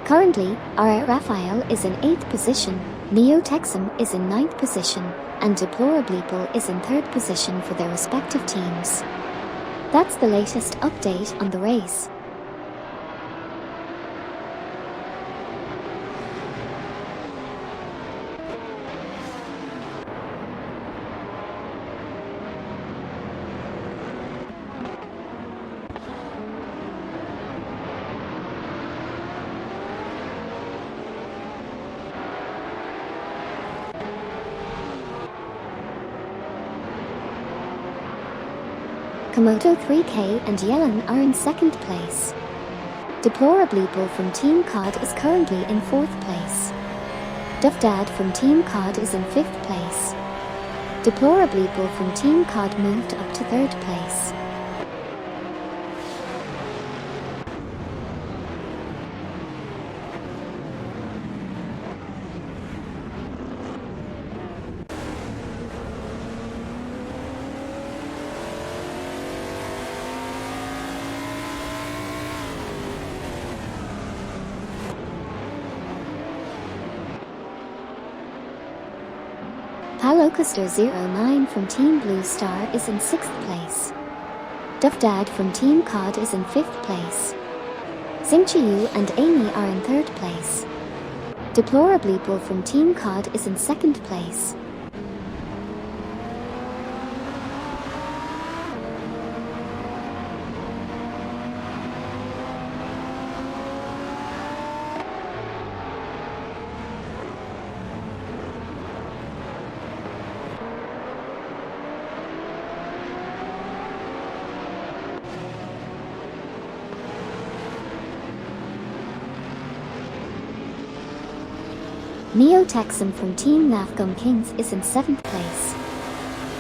Currently, our Raphael is in 8th position, Neo Texum is in 9th position, and Deplorableeple is in 3rd position for their respective teams. That's the latest update on the race. Komodo 3K and Yellen are in 2nd place. Deplorableeple from Team COD is currently in 4th place. Duffdad from Team COD is in 5th place. Deplorableeple from Team COD moved up to 3rd place. Palocaster09 from Team Blue Star is in 6th place. Duffdad from Team COD is in 5th place. Xingqiu and Amy are in 3rd place. Deplorableeple from Team COD is in 2nd place. Neo Texum from Team Nafgum Kings is in 7th place.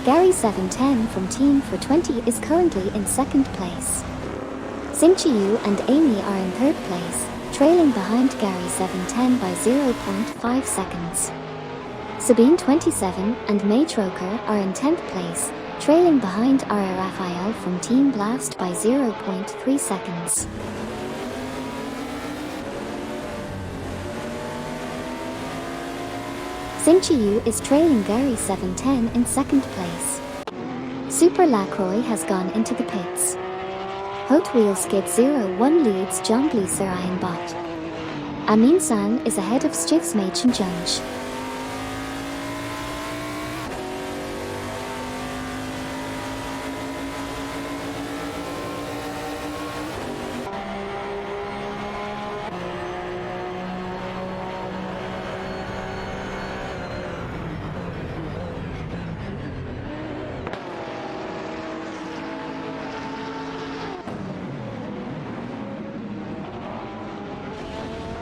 Gary710 from Team for 20 is currently in 2nd place. Xingqiu and Amy are in 3rd place, trailing behind Gary710 by 0.5 seconds. Sabine27 and Matroker are in 10th place, trailing behind Ara Raphael from Team Blast by 0.3 seconds. Xingqiu is trailing Gary710 in 2nd place. Super Lacroix has gone into the pits. Hot Wheel Skid 01 leads Jongli Sarayan Bot. Amin San is ahead of Stigsmachen Junge.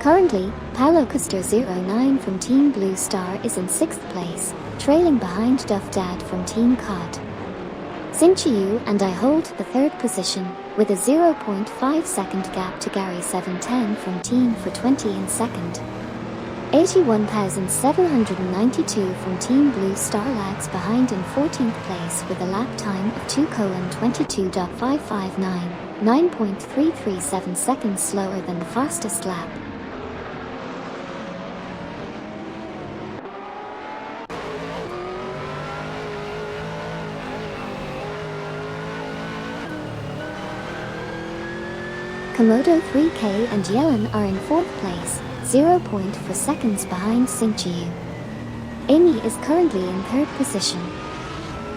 Currently, Palocaster09 from Team Blue Star is in 6th place, trailing behind Duffdad from Team COD. Xingqiu and I hold the 3rd position, with a 0.5 second gap to Gary710 from Team for 20 in 2nd. 81,792 from Team Blue Star lags behind in 14th place with a lap time of 2:22.559, 9.337 seconds slower than the fastest lap. Komodo 3K and Yellen are in 4th place, 0.4 seconds behind Xingqiu. Amy is currently in 3rd position.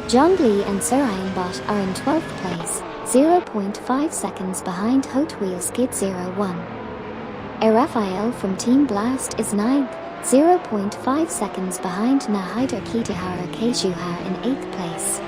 Zhongli and Sarayan Bot are in 12th place, 0.5 seconds behind Hot Wheel Skid 01. Raphael from Team Blast is 9th, 0.5 seconds behind Nahaider Kitahara Keishuhar in 8th place.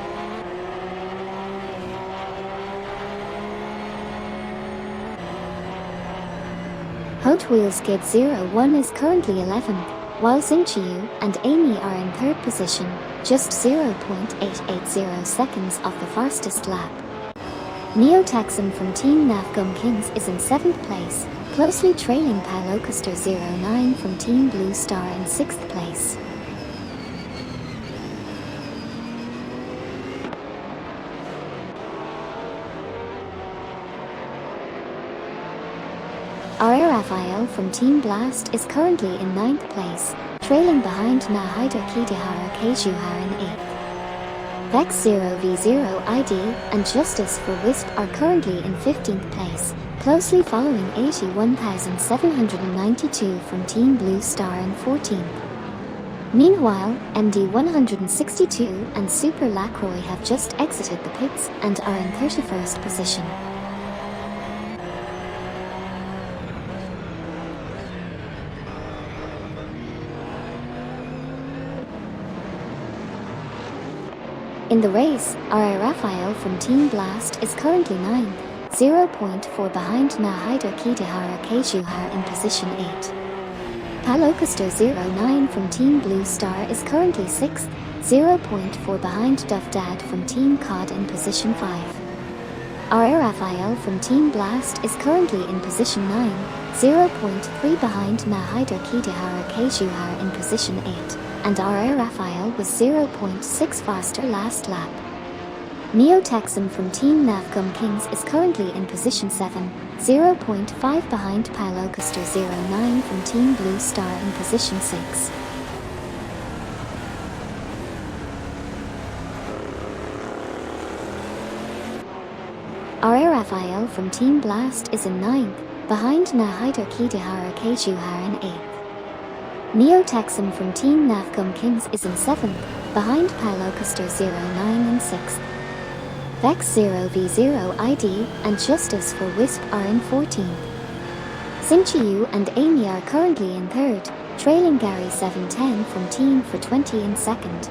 Hot Wheel Skid 01 is currently 11th, while Xingqiu and Amy are in 3rd position, just 0.880 seconds off the fastest lap. Neo Texum from Team Nafgum Kings is in 7th place, closely trailing Palocaster09 from Team Blue Star in 6th place. Our Raphael from Team Blast is currently in 9th place, trailing behind Nahida Kidihara Keijuhar in 8th. Vex 0v0 ID and Justice for Wisp are currently in 15th place, closely following 81,792 from Team Blue Star in 14th. Meanwhile, MD 162 and Super Lacroix have just exited the pits and are in 31st position. In the race, RA Raphael from Team Blast is currently 9th, 0.4 behind Nahida Kidihara Keijuhar in position 8. Palocaster 09 from Team Blue Star is currently 6th, 0.4 behind Duffdad from Team COD in position 5. RA Raphael from Team Blast is currently in position 9, 0.3 behind Nahida Kidihara Keijuhar in position 8, and RA Raphael was 0.6 faster last lap. Neo Texan from Team Navgum Kings is currently in position 7, 0.5 behind Palocaster 09 from Team Blue Star in position 6. RA Raphael from Team Blast is in 9th, behind Nahida Kidihara Keijuhar in 8th. Neo Texan from Team Navgum Kings is in 7th, behind Palocaster 09 in 6th. Vex 0v0 ID and Justice for Wisp are in 14th. Xingqiu and Amy are currently in 3rd, trailing Gary 710 from Team for 20 in 2nd.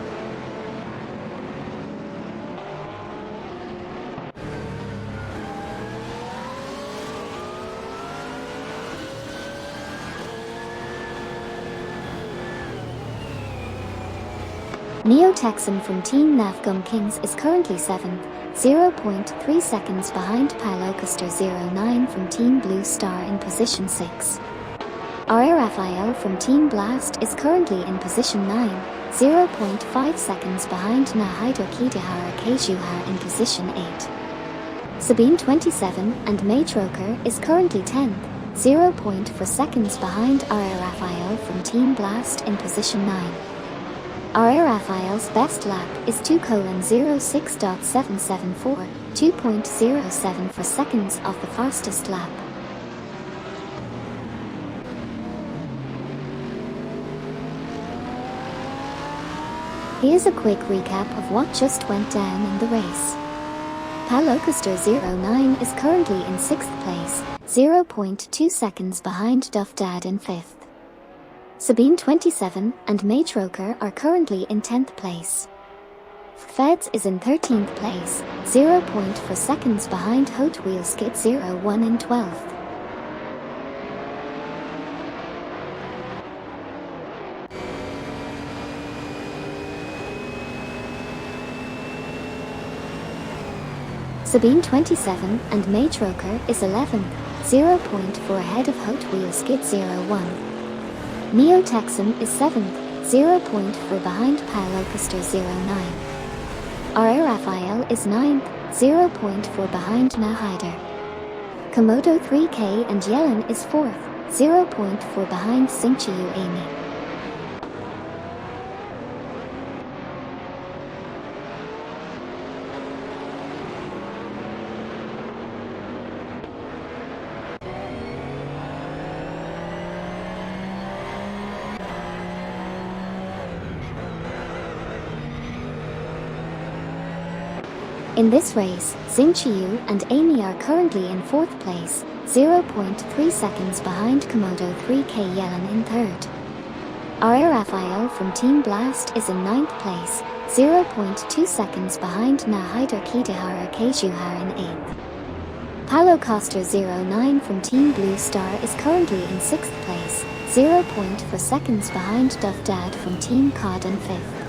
Neo Texan from Team Navgum Kings is currently 7th, 0.3 seconds behind Palocaster 09 from Team Blue Star in position 6. RA Raphael from Team Blast is currently in position 9, 0.5 seconds behind Nahida Kidihara Keijuhar in position 8. Sabine 27 and Matroker is currently 10th, 0.4 seconds behind RA Raphael from Team Blast in position 9. RA Raphael's best lap is 2:06.774, 2.07 for seconds off the fastest lap. Here's a quick recap of what just went down in the race. Palocaster 09 is currently in 6th place, 0.2 seconds behind Duffdad in 5th. Sabine 27 and Matroker are currently in 10th place. Feds is in 13th place, 0.4 seconds behind Hot Wheel Skid 01 in 12th. Sabine 27 and Matroker is 11th, 0.4 ahead of Hot Wheel Skid 01. Neo Texan is 7th, 0.4 behind Palocaster 09. RA Raphael is 9th, 0.4 behind Nahida. Komodo 3K and Yellen is 4th, 0.4 behind Xingqiu Amy. In this race, Xingqiu and Amy are currently in 4th place, 0.3 seconds behind Komodo 3K Yellen in 3rd. RA Raphael from Team Blast is in 9th place, 0.2 seconds behind Nahida Kidihara Keijuhar in 8th. Palocaster 09 from Team Blue Star is currently in 6th place, 0.4 seconds behind Duffdad from Team COD in 5th.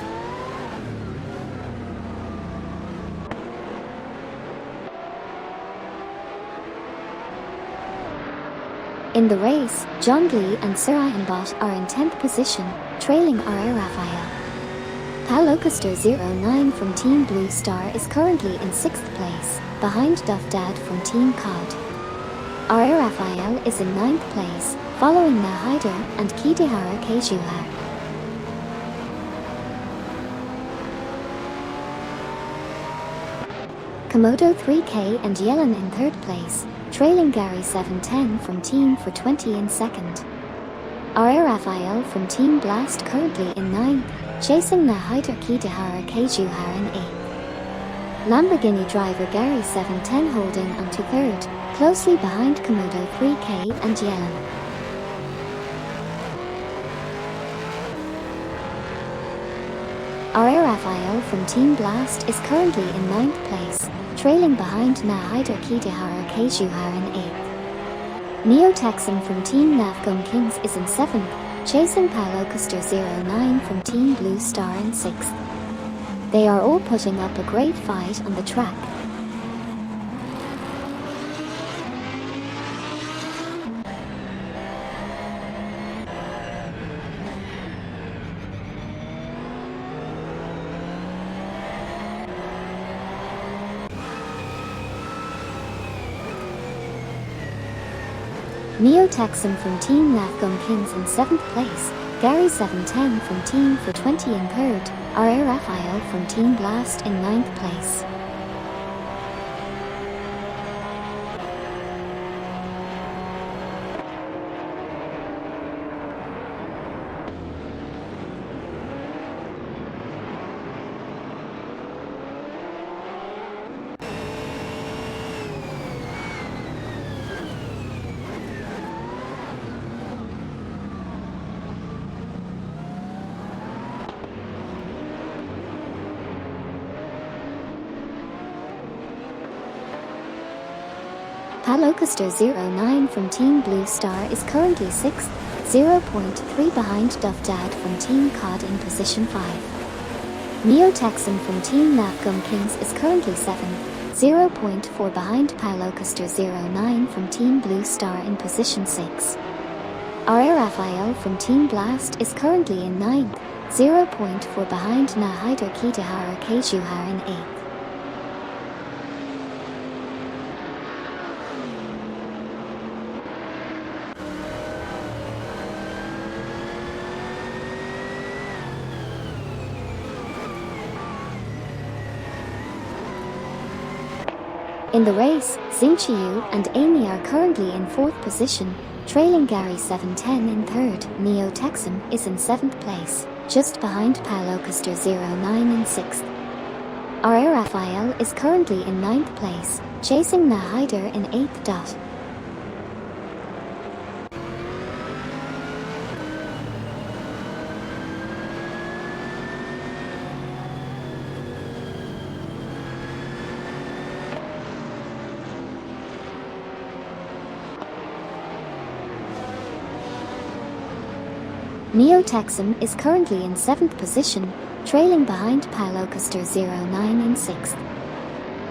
In the race, Zhongli and Sirayanbot are in 10th position, trailing RA Raphael. Palocaster 09 from Team Blue Star is currently in 6th place, behind Duffdad from Team COD. RA Raphael is in 9th place, following Nahida and Kitihara Keijuha. Komodo 3K and Yellen in 3rd place, trailing Gary 710 from Team for 20 in 2nd. RA Raphael from Team Blast currently in 9th, chasing Nahida Kitihara Keijuha in 8th. Lamborghini driver Gary 710 holding on to 3rd, closely behind Komodo 3K and Yellen. RA Raphael from Team Blast is currently in 9th place, trailing behind Nahida Kitihara Keijuha in 8th. Neo Texan from Team Nafgum Kings is in 7th, chasing Paulo Custer 09 from Team Blue Star in 6th. They are all putting up a great fight on the track. Neo Texan from Team Nafgum Kings in 7th place, Gary 710 from Team for 20 in 3rd, RA Raphael from Team Blast in 9th place. Paulo Custer 09 from Team Blue Star is currently 6th, 0.3 behind Duff Dad from Team COD in position 5. Neo Texan from Team Nafgum Kings is currently 7th, 0.4 behind Paulo Custer 09 from Team Blue Star in position 6. RA Raphael from Team Blast is currently in 9th, 0.4 behind Nahida Kitihara Keijuha in 8th. In the race, Xingqiu and Amy are currently in 4th position, trailing Gary 710 in 3rd. Neo Texan is in 7th place, just behind Paulo Custer 09 in 6th. RA Raphael is currently in 9th place, chasing Nahida in 8th. Neo Texan is currently in 7th position, trailing behind Paulo Custer 09 in 6th.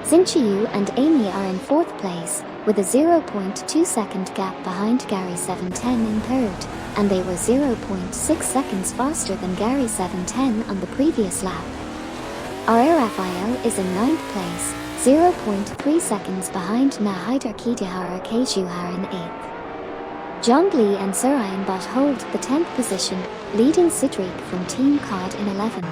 Xingqiu and Amy are in 4th place, with a 0.2 second gap behind Gary 710 in 3rd, and they were 0.6 seconds faster than Gary 710 on the previous lap. RA Raphael is in 9th place, 0.3 seconds behind Nahida Kitihara Keijuha in 8th. Zhongli and Surian Bot hold the 10th position, leading Sidriq from Team COD in 11th.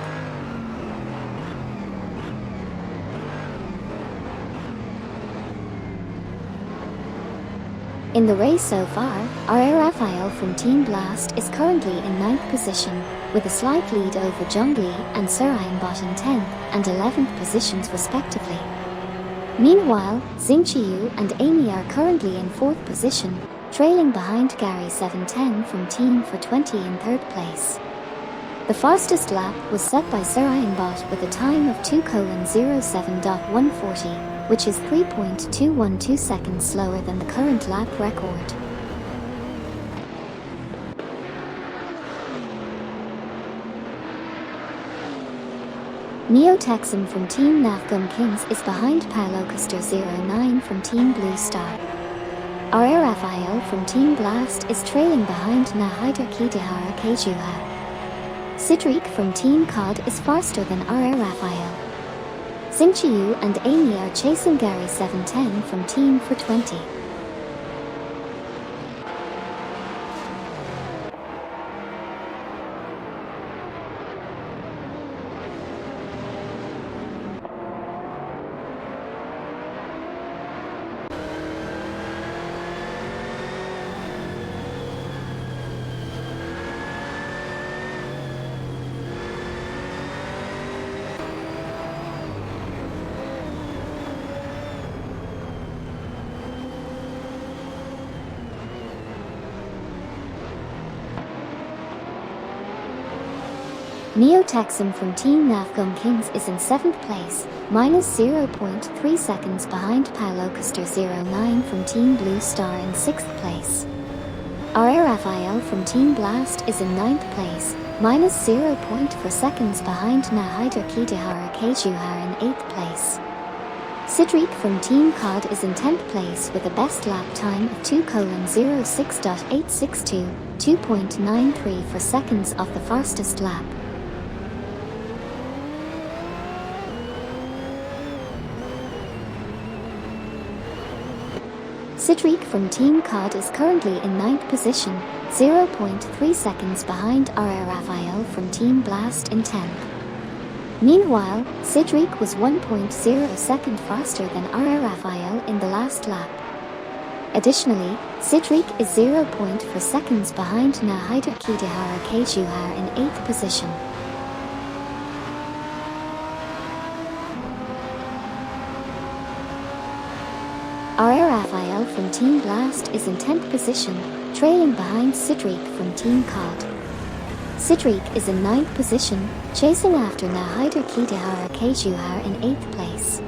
In the race so far, RA Raphael from Team Blast is currently in 9th position, with a slight lead over Zhongli and Surian Bot in 10th and 11th positions respectively. Meanwhile, Xingqiu and Amy are currently in 4th position, trailing behind Gary 710 from Team for 20 in 3rd place. The fastest lap was set by Surian Bot with a time of 2:07.140, which is 3.212 seconds slower than the current lap record. Neo Texan from Team Nafgum Kings is behind Paulo Custer 09 from Team Blue Star. RA Raphael from Team Blast is trailing behind Nahida Kitihara Keijuha. Sidriq from Team COD is faster than RA Raphael. Xingqiu and Amy are chasing Gary 710 from Team for 20. Neo-Texan from Team Navgum Kings is in 7th place, minus 0.3 seconds behind Paulo Custer 09 from Team Blue Star in 6th place. R.A. Raphael from Team Blast is in 9th place, minus 0.4 seconds behind Nahaider Kitahara Kejuhar in 8th place. Sidriq from Team COD is in 10th place with a best lap time of 2:06.862, 2.93 for seconds off the fastest lap. Sidriq from Team COD is currently in 9th position, 0.3 seconds behind R.A. Raphael from Team Blast in 10th. Meanwhile, Sidriq was 1.0 second faster than R.A. Raphael in the last lap. Additionally, Sidriq is 0.4 seconds behind Nahaider Kitahara Kejuhar in 8th position. R.A. Raphael from Team Blast is in 10th position, trailing behind Sidriq from Team COD. Sidriq is in 9th position, chasing after Nahaider Kitahara Kejuhar in 8th place.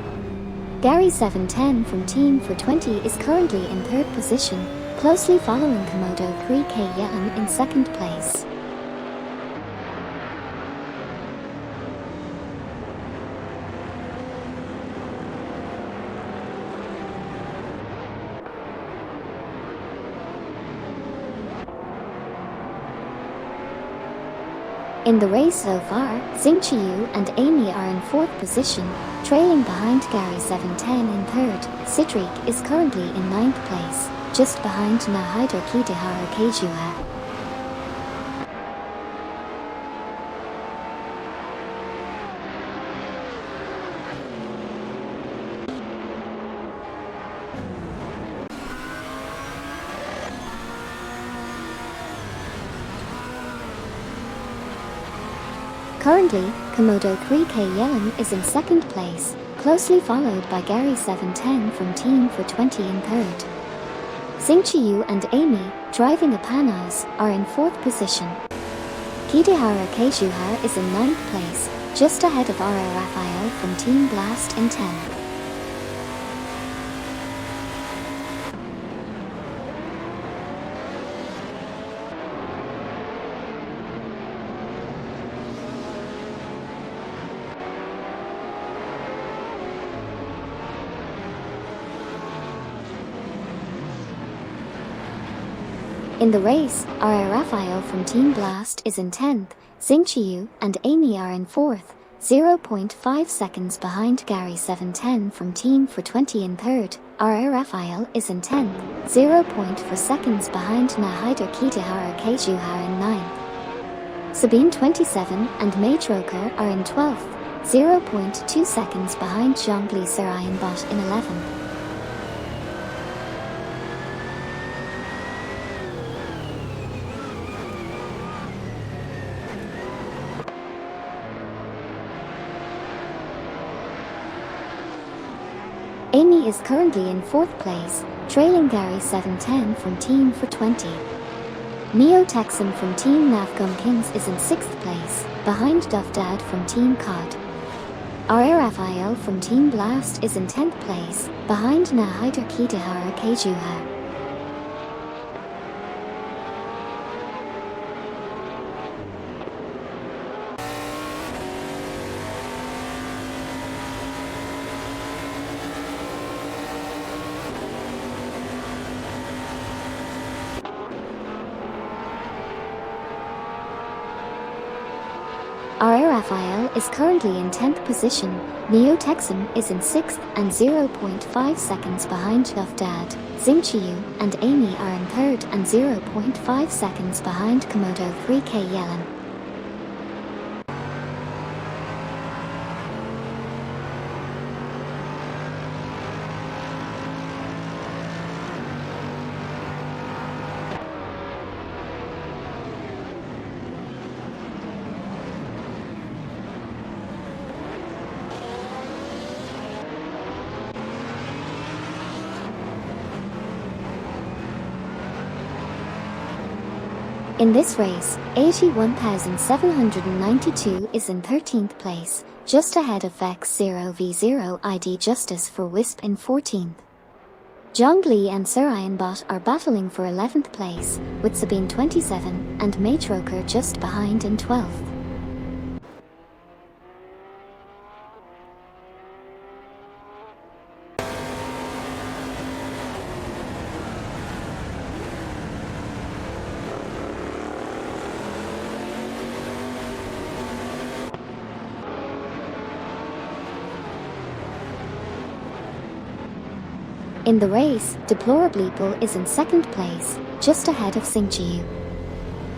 Gary 710 from Team for 20 is currently in 3rd position, closely following Komodo 3K Yelm in 2nd place. In the race so far, Xingqiu and Amy are in 4th position, trailing behind Gary 710 in 3rd. Sidriq is currently in 9th place, just behind Nahaider Kitahara Kejuhar. Currently, Komodo 3K Yelm is in 2nd place, closely followed by Gary 710 from Team for 20 in 3rd. Xingqiu and Amy, driving the Panos, are in 4th position. Kitahara Kejuhar is in 9th place, just ahead of R.A. Raphael from Team Blast in 10th. In the race, R.A. Raphael from Team Blast is in 10th, Xingqiu and Amy are in 4th, 0.5 seconds behind Gary 710 from Team for 20 in 3rd. R.A. Raphael is in 10th, 0.4 seconds behind Nahaider Kitahara Kejuhar in 9th. Sabine 27 and Matroker are in 12th, 0.2 seconds behind Zhongli Sarayanbot in 11th. Amy is currently in 4th place, trailing Gary 710 from Team for 20. Neo-Texan from Team Navgum Kings is in 6th place, behind Dufdad from Team COD. R.A. Raphael from Team Blast is in 10th place, behind Nahaider Kitahara Kejuhar. R.A. Raphael is currently in 10th position, Neo-Texan is in 6th and 0.5 seconds behind Dufdad. Xingqiu and Amy are in 3rd and 0.5 seconds behind Komodo 3K Yelm. In this race, 81,792 is in 13th place, just ahead of Vex0v0 ID Justice for Wisp in 14th. Zhongli and Surianbot are battling for 11th place, with Sabine 27 and Matroker just behind in 12th. In the race, Deplorableeple is in 2nd place, just ahead of Xingqiu.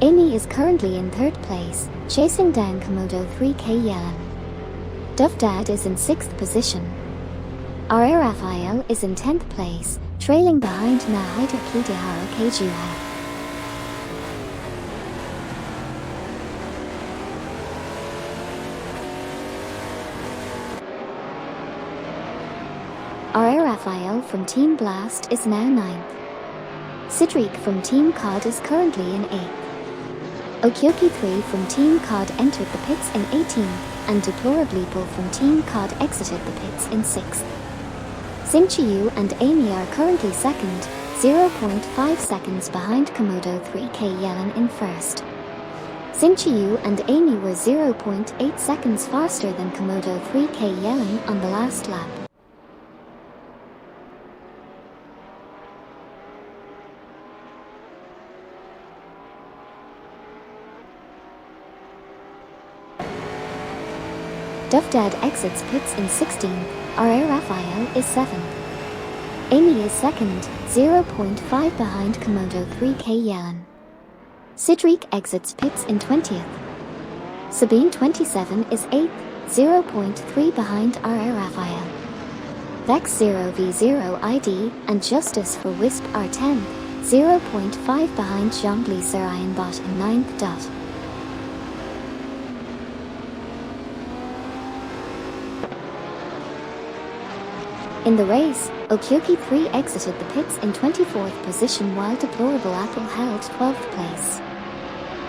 Amy is currently in 3rd place, chasing down Komodo 3K Yellen. Duvdad is in 6th position. R.A. Raphael is in 10th place, trailing behind Nahida Kidihara Keijuha. R.A. Raphael from Team Blast is now 9th. Sidriq from Team COD is currently in 8th. Okyoki 3 from Team COD entered the pits in 18th, and Deplorableeple from Team COD exited the pits in 6th. Xingqiu and Amy are currently 2nd, 0.5 seconds behind Komodo 3K Yellen in 1st. Xingqiu and Amy were 0.8 seconds faster than Komodo 3K Yellen on the last lap. Duvdad exits pits in 16th, R.A. Raphael is 7th. Amy is 2nd, 0.5 behind Komodo 3K Yellen. Sidriq exits pits in 20th. Sabine 27 is 8th, 0.3 behind R.A. Raphael. Vex0v0 ID and Justice for Wisp are 10th, 0.5 behind Zhongli Surianbot in 9th. In the race, Okyoki 3 exited the pits in 24th position while Deplorable Apple held 12th place.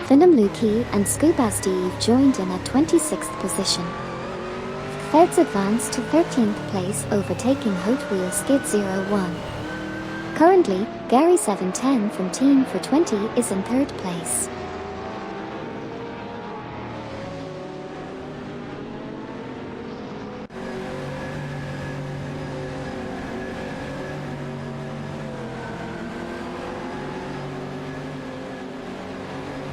Finamluki and Scubasteve joined in at 26th position. Feds advanced to 13th place, overtaking Hot Wheel Skid 01. Currently, Gary 710 from Team for 20 is in 3rd place.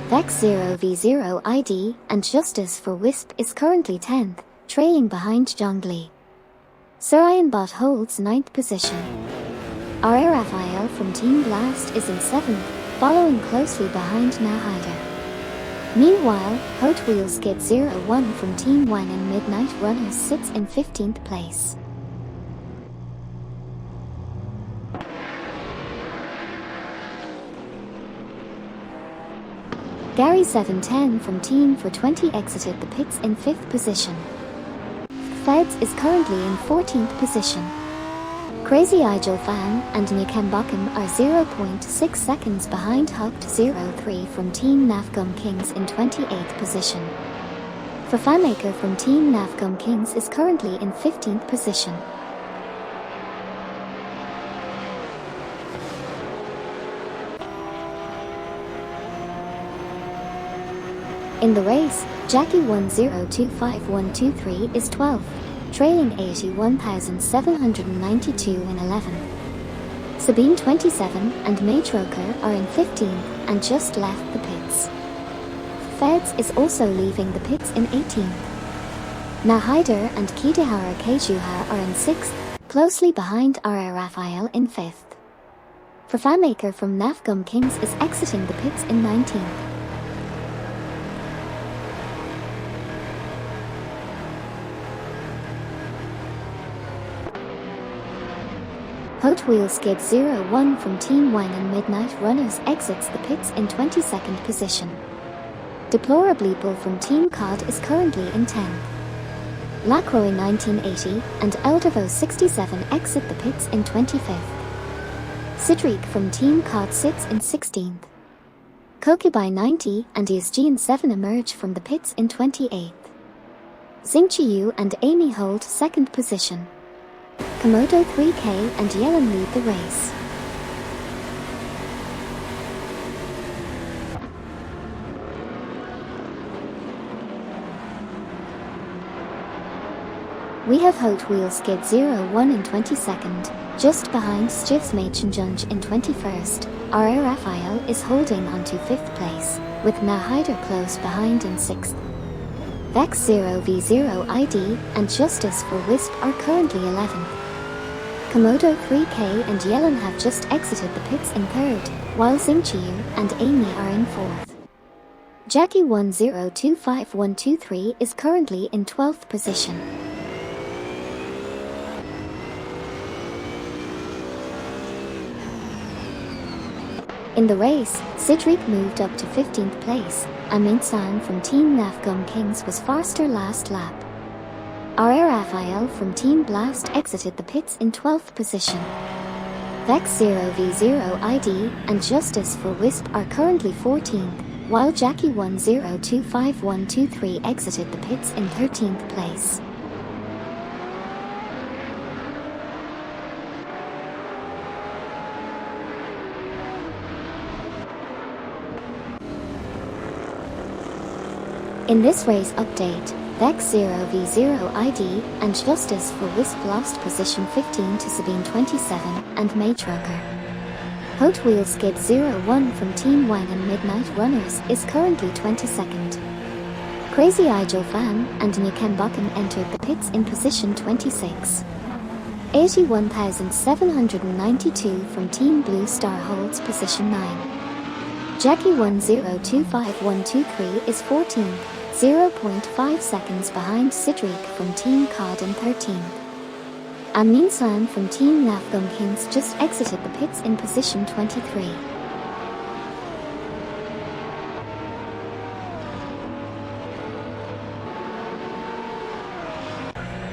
Vex0v0 ID and Justice for Wisp is currently 10th, trailing behind Zhongli. Surianbot holds 9th position. R.A. Raphael from Team Blast is in 7th, following closely behind Nahida. Meanwhile, Hot Wheel Skid 01 from Team 1 and Midnight Runners sits in 15th place. Gary 710 from Team for 20 exited the pits in 5th position. Feds is currently in 14th position. Crazy Igel Fan and Nikembakum are 0.6 seconds behind Hucked03 from Team Nafgum Kings in 28th position. Fafamaker from Team Nafgum Kings is currently in 15th position. In the race, Jackie1025123 is 12th, trailing 81,792 in 11th. Sabine 27 and Matroker are in 15th and just left the pits. Feds is also leaving the pits in 18th. Nahida and Kidihara Keijuha are in 6th, closely behind R.A. Raphael in 5th. Fafamaker from Nafgum Kings is exiting the pits in 19th. Hot Wheel Skid 01 from Team 1 and Midnight Runners exits the pits in 22nd position. Deplorableeple from Team COD is currently in 10th. Lacroix 1980 and Eldervo 67 exit the pits in 25th. Sidriq from Team COD sits in 16th. Kokubai 90 and ESGN 7 emerge from the pits in 28th. Xingqiu and Amy hold second position. Komodo 3K and Yellen lead the race. We have Hot Wheel Skid 01 in 22nd, just behind Stiffs Machenjunge in 21st. RR Raphael is holding on to 5th place, with Nahider close behind in 6th. Vex 0v0 ID and Justice for Wisp are currently 11th. Komodo 3K and Yellen have just exited the pits in 3rd, while Xingqiu and Amy are in 4th. Jackie 1025123 is currently in 12th position. In the race, Cedric moved up to 15th place. Amin San from Team Nafgum Kings was faster last lap. RR Raphael from Team Blast exited the pits in 12th position. Vex 0v0 ID and Justice for Wisp are currently 14th, while Jackie 1025123 exited the pits in 13th place. In this race update, Vex 0v0 ID and Justice for Wisp lost position 15 to Sabine 27 and Maytrucker. Hot Wheel Skid 01 from Team Wang and Midnight Runners is currently 22nd. Crazy Igel Fan and Nukenbakken entered the pits in position 26. 81,792 from Team Blue Star holds position 9. Jackie 1025123 is 14th, 0.5 seconds behind Cedric from Team Cod in 13th. Amin San from Team Nafgum Kings just exited the pits in position 23.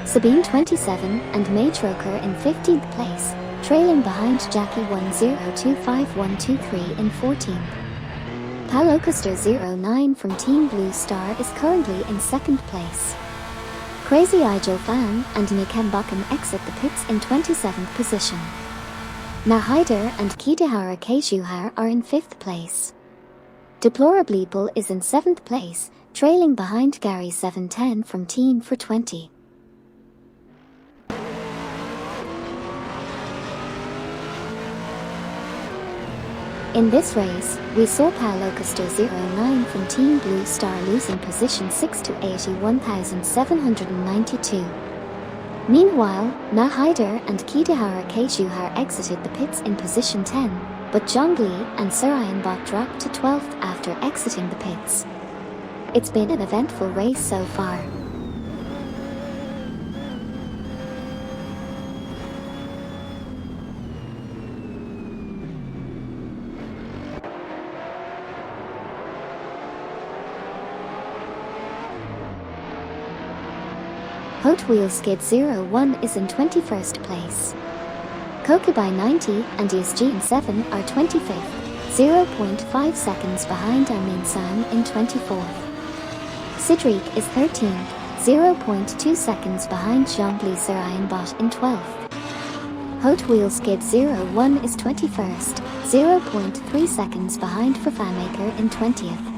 Sabine 27 and Maytroker in 15th place, trailing behind Jackie 1025123 in 14th. Palocaster 09 from Team Blue Star is currently in 2nd place. Crazy Igel Fan and Nukenbakken exit the pits in 27th position. Nahider and Kidahara Keishuhar are in 5th place. Deplorableeple is in 7th place, trailing behind Gary 710 from Team for 20. In this race, we saw Palocaster 09 from Team Blue Star losing position 6 to 81,792. Meanwhile, Nahider and Kidahara Keishuhar exited the pits in position 10, but Zhongli and Sarayanbot dropped to 12th after exiting the pits. It's been an eventful race so far. Hot Wheel Skid 01 is in 21st place. Kokubai 90 and ESGN 7 are 25th, 0.5 seconds behind Amin San in 24th. Cedric is 13th, 0.2 seconds behind Zhongli Sarayanbot in 12th. Hot Wheel Skid 01 is 21st, 0.3 seconds behind Fafamaker in 20th.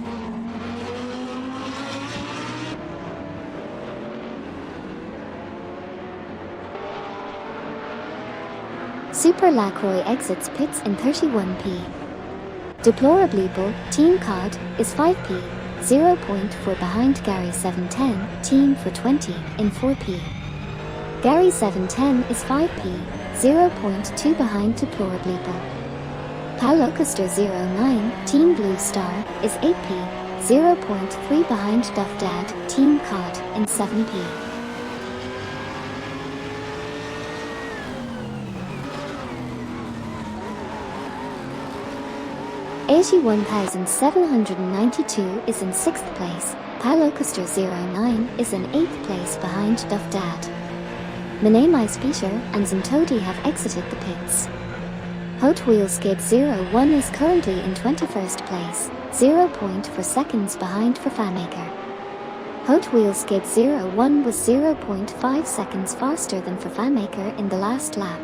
Super Lacroix exits pits in 31p. Deplorableeple, Team Cod, is 5p, 0.4 behind Gary 710, Team for 20, in 4p. Gary 710 is 5p, 0.2 behind Deplorableeple. Palocaster 09, Team Blue Star, is 8p, 0.3 behind Duff Dad, Team Cod, in 7p. $81,792 is in 6th place, Palocaster 09 is in 8th place behind Duff Dad. Minamice Peter and Zintodi have exited the pits. Hot Wheel Skid 01 is currently in 21st place, 0.4 seconds behind for Fanmaker. Hot Wheels Skid 01 was 0.5 seconds faster than for Fanmaker in the last lap.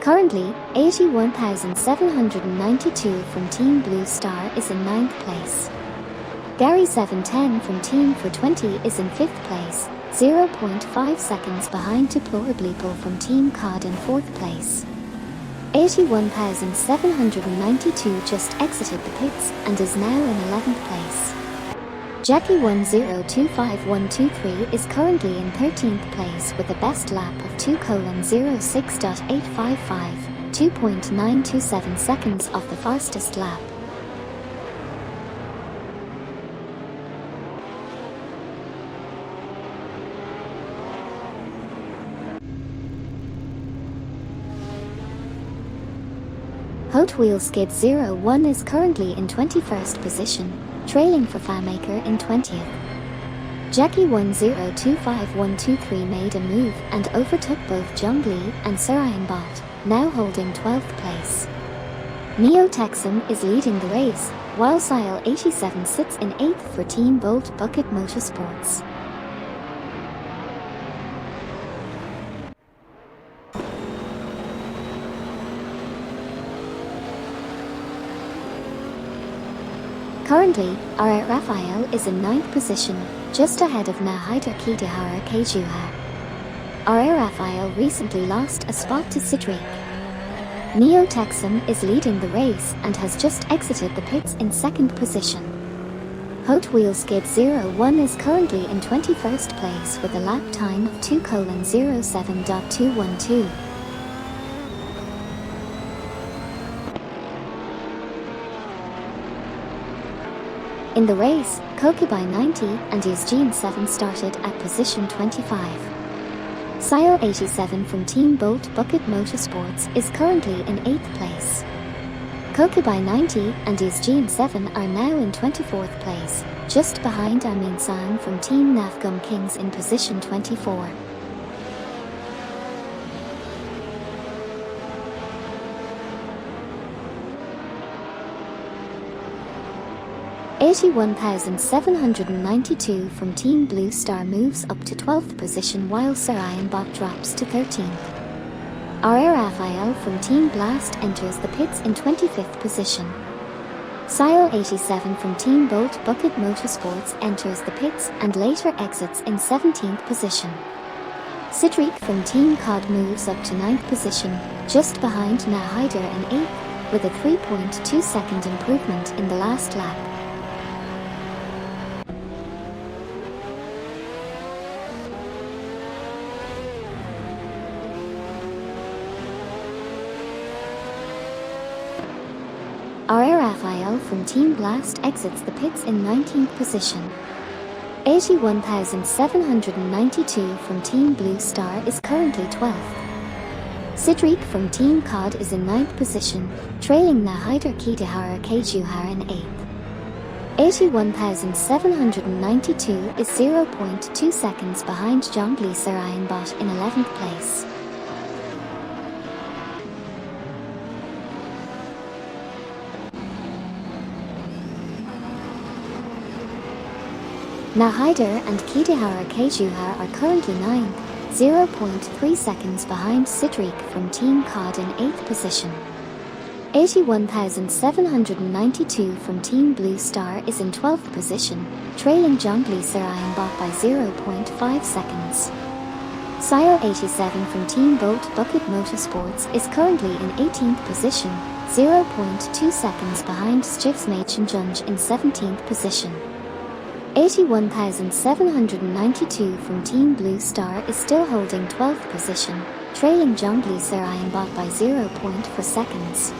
Currently, 81,792 from Team Blue Star is in 9th place. Gary 710 from Team 420 is in 5th place, 0.5 seconds behind Deplorably from Team COD in 4th place. 81,792 just exited the pits and is now in 11th place. Jackie 1025123 is currently in 13th place with a best lap of 2:06.855, 2.927 seconds off the fastest lap. Hot Wheels Skid 01 is currently in 21st position, trailing for Fanmaker in 20th. Jackie 1025123 made a move and overtook both Zhongli and Surianbot, now holding 12th place. Neo Texan is leading the race, while Sile 87 sits in 8th for Team Bolt Bucket Motorsports. Currently, R.A. Raphael is in 9th position, just ahead of Nahida Kitihara Keijuha. R.A. Raphael recently lost a spot to Cedric. Neo Texan is leading the race and has just exited the pits in 2nd position. Hot Wheels Skid 01 is currently in 21st place with a lap time of 2:07.212. In the race, Kokubai 90 and Eugene 7 started at position 25. Sile 87 from Team Bolt Bucket Motorsports is currently in 8th place. Kokubai 90 and Eugene 7 are now in 24th place, just behind Amin San from Team Nafgum Kings in position 24. $81,792 from Team Blue Star moves up to 12th position while Surianbot drops to 13th. R.A. Raphael from Team Blast enters the pits in 25th position. Sile 87 from Team Bolt Bucket Motorsports enters the pits and later exits in 17th position. Cedric from Team COD moves up to 9th position, just behind Nahida in 8th, with a 3.2 second improvement in the last lap. R.A. Raphael from Team Blast exits the pits in 19th position. 81,792 from Team Blue Star is currently 12th. Cedric from Team COD is in 9th position, trailing Nahida Kitihara Keijuha in 8th. 81,792 is 0.2 seconds behind Zhongli Surianbot in 11th place. Nahida and Kitihara Keijuha are currently 9th, 0.3 seconds behind Cedric from Team COD in 8th position. 81,792 from Team Blue Star is in 12th position, trailing Zhongli Surianbot by 0.5 seconds. Sile 87 from Team Bolt Bucket Motorsports is currently in 18th position, 0.2 seconds behind Stivsmachenjunj in 17th position. 81,792 from Team Blue Star is still holding 12th position, trailing Zhongli Surianbot by 0.4 seconds.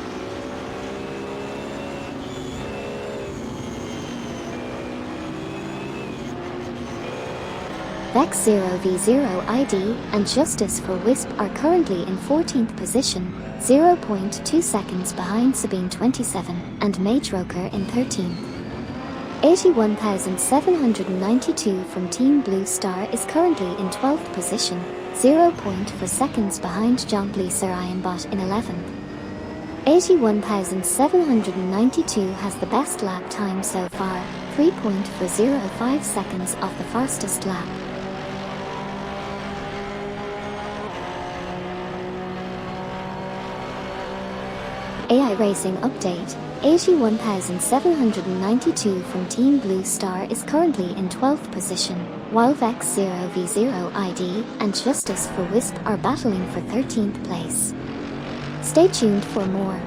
Vex0v0 ID and Justice for Wisp are currently in 14th position, 0.2 seconds behind Sabine 27 and Mageroker in 13th. 81,792 from Team Blue Star is currently in 12th position, 0.4 seconds behind Jongli Sarayanbot in 11th. 81,792 has the best lap time so far, 3.405 seconds off the fastest lap. AI Racing Update. 81,792 from Team Blue Star is currently in 12th position, while Vex0v0 ID and Justice for Wisp are battling for 13th place. Stay tuned for more.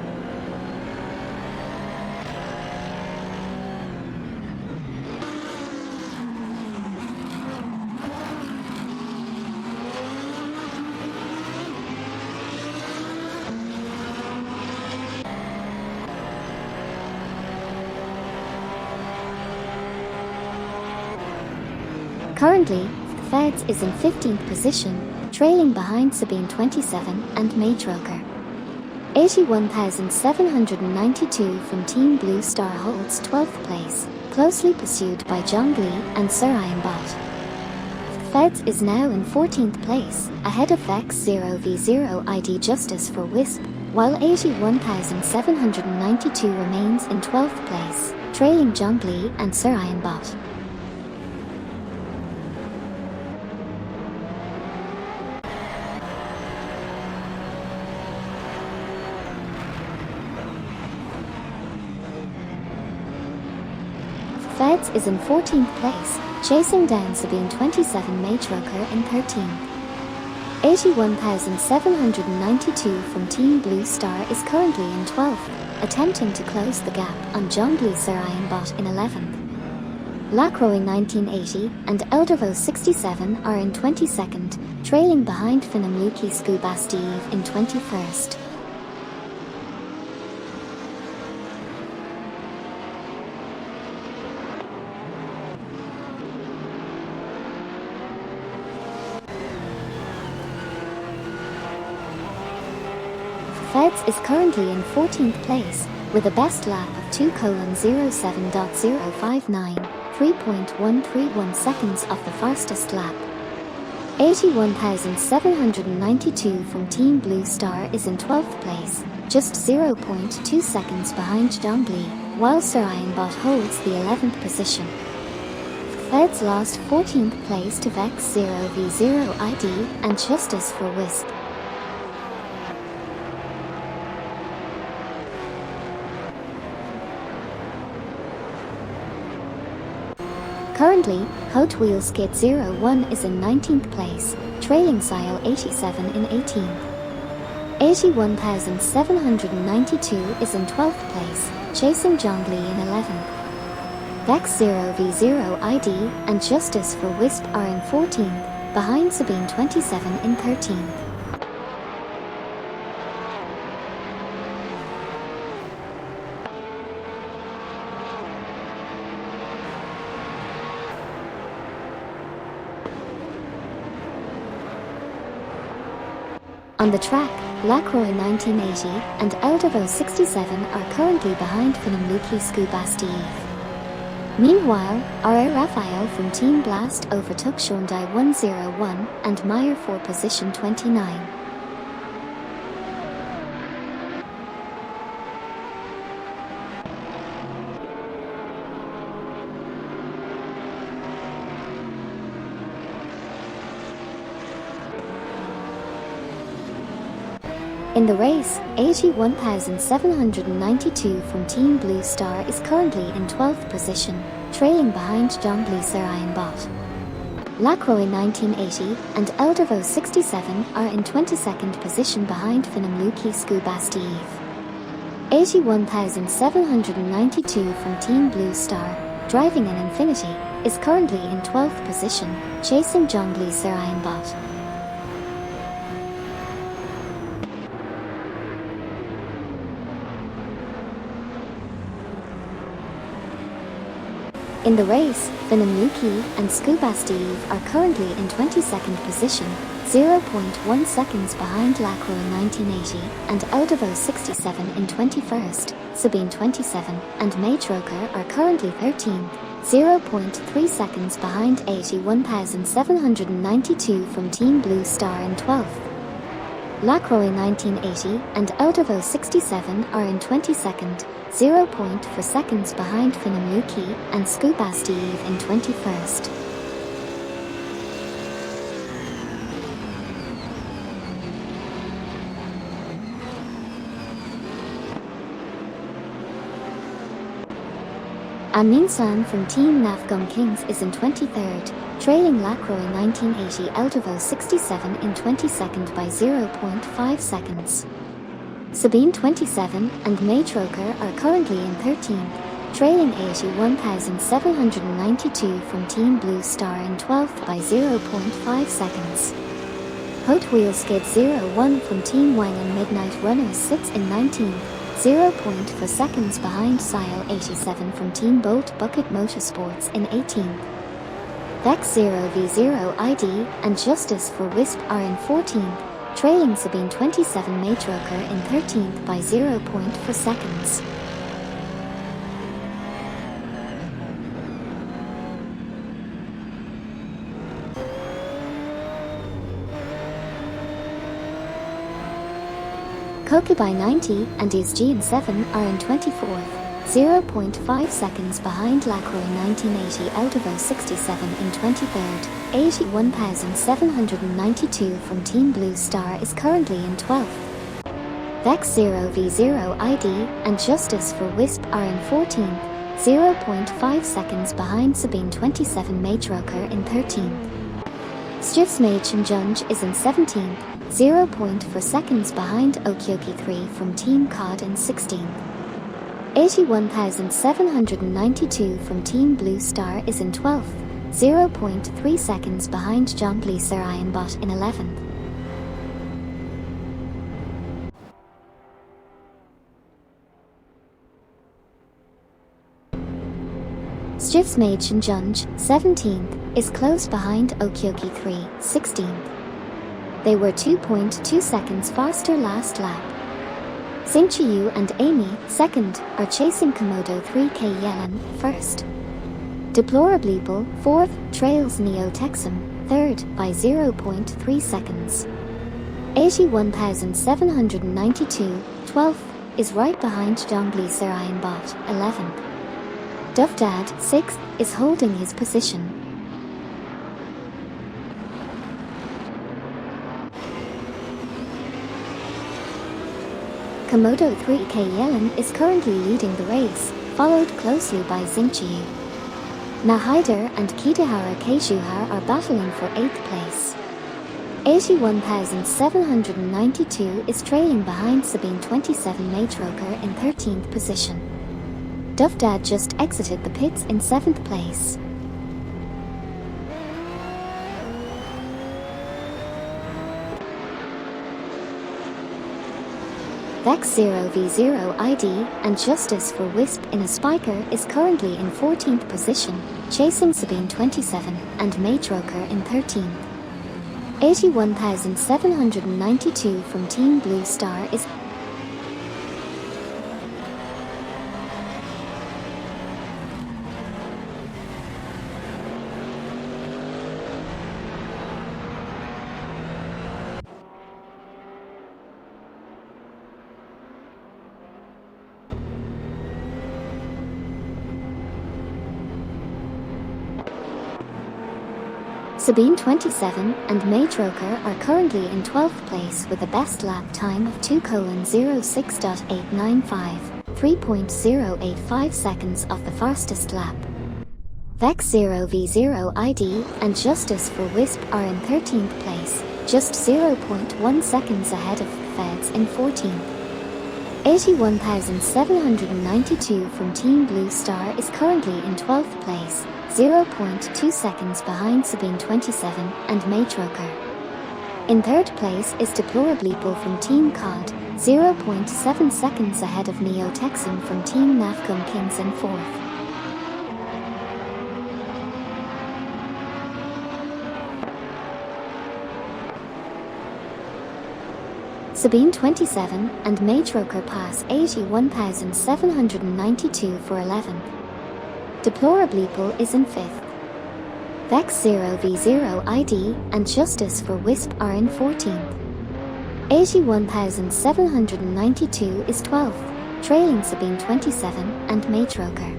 Currently, Feds is in 15th position, trailing behind Sabine 27 and Matroker. 81,792 from Team Blue Star holds 12th place, closely pursued by Jongli and Sarayanbot. Feds is now in 14th place, ahead of Vex0v0 ID Justice for Wisp, while 81,792 remains in 12th place, trailing Jongli and Sarayanbot. Feds is in 14th place, chasing down Sabine 27 Matroker in 13th. 81,792 from Team Blue Star is currently in 12th, attempting to close the gap on Jongli Sarayanbot in 11th. Lacroix 1980 and Eldervo 67 are in 22nd, trailing behind Finamluki Skubastiev in 21st. Feds is currently in 14th place, with a best lap of 2:07.059, 3.131 seconds off the fastest lap. 81,792 from Team Blue Star is in 12th place, just 0.2 seconds behind Jongli, while Sarayanbot holds the 11th position. Feds lost 14th place to Vex0v0 ID and Justice for Wisp. Currently, Hot Wheel Skid 01 is in 19th place, trailing Sile 87 in 18th. 81,792 is in 12th place, chasing Jongli in 11th. Vex0v0 ID and Justice for Wisp are in 14th, behind Sabine 27 in 13th. On the track, Lacroix 1980 and Eldervo 67 are currently behind Finamluki Skubastiev. Meanwhile, R.A. Raphael from Team Blast overtook Shondai 101 and Meyer for position 29. In the race, 81,792 from Team Blue Star is currently in 12th position, trailing behind Jongli Sarayanbot. Lacroix 1980 and Eldervo 67 are in 22nd position behind Finamluki Skubastiev. 81,792 from Team Blue Star, driving an Infinity, is currently in 12th position, chasing Jongli Sarayanbot. In the race, Finamluki and Skubastiev are currently in 22nd position, 0.1 seconds behind Lacroix 1980 and Eldervo 67 in 21st, Sabine 27 and Matroker are currently 13th. 0.3 seconds behind 81,792 from Team Blue Star in 12th. Lacroix 1980 and Eldervo 67 are in 22nd, 0.4 seconds behind Finnamuki and Scuba Steve in 21st. Aminsan from Team Nafgum Kings is in 23rd, trailing Lacroix 1980 Eldervo 67 in 22nd by 0.5 seconds. Sabine 27 and Matroker are currently in 13th, trailing 81,792 from Team Blue Star in 12th by 0.5 seconds. Hot Wheel Skid 01 from Team Wang and Midnight Runners sits in 19th, 0.4 seconds behind Sile 87 from Team Bolt Bucket Motorsports in 18th. Vex 0v0 ID and Justice for Wisp are in 14th, trailing Sabine 27 Matroker in 13th by 0.4 seconds. Kokubai 90 and Isgean 7 are in 24th, 0.5 seconds behind Lacroix 1980 Eldervo 67 in 23rd. 81,792 from Team Blue Star is currently in 12th. Vex 0v0 ID and Justice for Wisp are in 14th, 0.5 seconds behind Sabine 27 Matroker in 13th. Stiftsmaid Shinjunj is in 17th, 0.4 seconds behind Okyoki 3 from Team COD in 16th. 81,792 from Team Blue Star is in 12th, 0.3 seconds behind Zhongli Sarayanbot in 11th. Stiftsmaid Shinjunj, 17th, is close behind Okyoki 3, 16th. They were 2.2 seconds faster last lap. Xingqiu and Amy, 2nd, are chasing Komodo 3K Yellen, 1st. Deplorableeple, 4th, trails Neo Texum, 3rd, by 0.3 seconds. 81,792, 12th, is right behind Zhongli Sarayanbot, 11th. Duvdad, 6th, is holding his position. Komodo 3K Yellen is currently leading the race, followed closely by Xingqiu. Nahaider and Kitahara Keishuha are battling for 8th place. 81,792 is trailing behind Sabine 27 Matroker in 13th position. Duvdad just exited the pits in 7th place. Vex 0v0 ID and Justice for Wisp in a Spiker is currently in 14th position, chasing Sabine 27 and Matroker in 13th. 81,792 from Team Blue Star is Sabine 27 and Matroker are currently in 12th place with a best lap time of 2:06.895, 3.085 seconds off the fastest lap. Vex 0v0 ID and Justice for Wisp are in 13th place, just 0.1 seconds ahead of Feds in 14th. 81,792 from Team Blue Star is currently in 12th place, 0.2 seconds behind Sabine 27 and Matroker. In 3rd place is Deplorableeple from Team COD, 0.7 seconds ahead of Neo Texan from Team Nafgum Kings in 4th. Sabine 27 and Matroker pass 81,792 for 11th. Deplorableeple is in 5th. Vex 0v0 ID and Justice for Wisp are in 14th. 81,792 is 12th, trailing Sabine 27 and Matroker.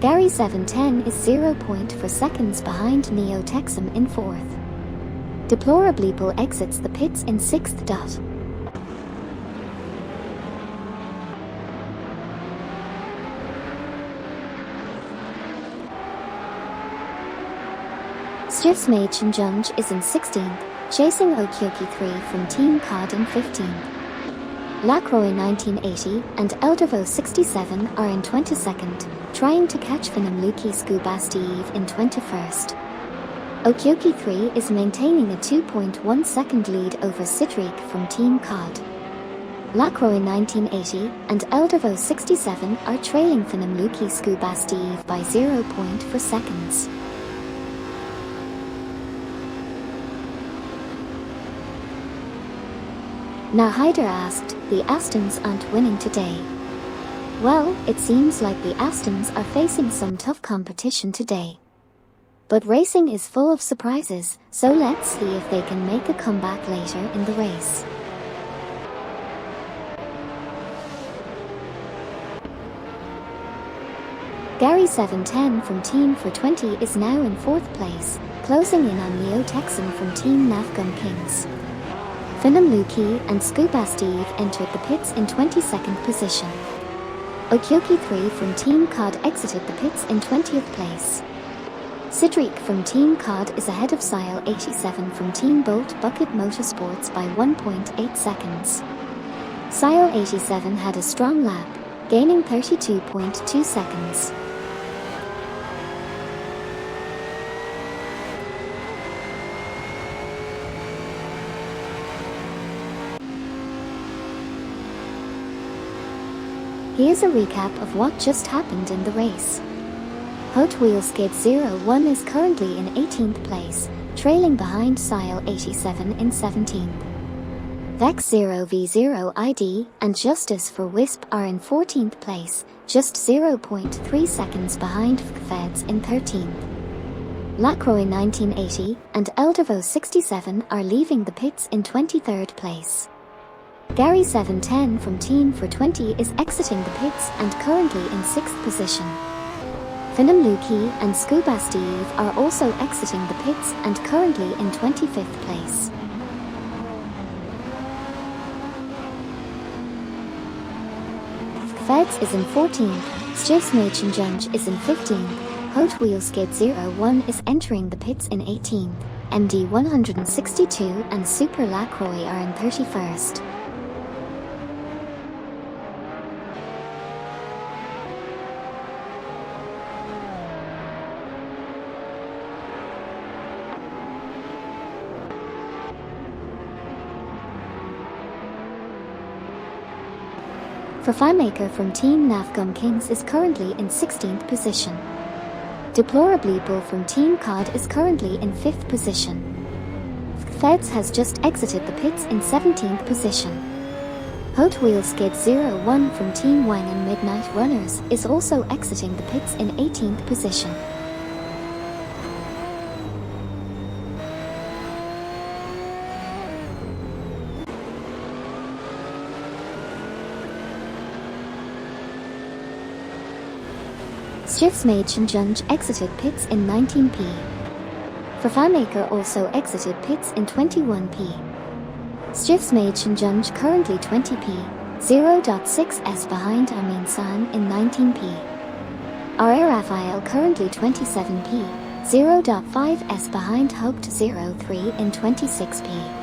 Gary 710 is 0 point for seconds behind Neo Texum in 4th. Deplorableeple exits the pits in 6th. Stiffs Mage and Junge is in 16th, chasing Okyoki 3 from Team COD in 15th. Lacroix 1980 and Eldervo 67 are in 22nd, trying to catch Finamluki Scubasteve in 21st. Okyoki 3 is maintaining a 2.1 second lead over Sidrik from Team COD. Lacroix 1980 and Eldervo 67 are trailing Finamluki Scubasteve by 0 point for seconds. Now Hyder asked, the Astons aren't winning today. Well, it seems like the Astons are facing some tough competition today. But racing is full of surprises, so let's see if they can make a comeback later in the race. Gary 710 from Team 420 is now in 4th place, closing in on Neo Texan from Team Navgum Kings. Finamluki and Scubasteve entered the pits in 22nd position. Okyoki 3 from Team COD exited the pits in 20th place. Sidrik from Team COD is ahead of Sile 87 from Team Bolt Bucket Motorsports by 1.8 seconds. Sile 87 had a strong lap, gaining 32.2 seconds. Here's a recap of what just happened in the race. Hot Wheelskid 01 is currently in 18th place, trailing behind Sile 87 in 17th. Vex 0v0 ID and Justice for Wisp are in 14th place, just 0.3 seconds behind Feds in 13th. Lacroix 1980 and Eldervo 67 are leaving the pits in 23rd place. Gary 710 from Team 420 is exiting the pits and currently in 6th position. Finamluki and Scubasteve are also exiting the pits and currently in 25th place. Feds is in 14th, Stiffs Mage and Junge is in 15th, Hot Wheelskid 01 is entering the pits in 18th, MD 162 and Super Lacroix are in 31st. FileMaker from Team Navgum Kings is currently in 16th position. Deplorableeple from Team COD is currently in 5th position. Feds has just exited the pits in 17th position. Hot Wheelskid 01 from Team Wang and Midnight Runners is also exiting the pits in 18th position. Stiffs Mage and Junge exited pits in 19p. FileMaker also exited pits in 21p. Stiffs Mage and Junge currently 20p, 0.6s behind Amin San in 19p. R.A. Raphael currently 27p, 0.5s behind Hoped 03 in 26p.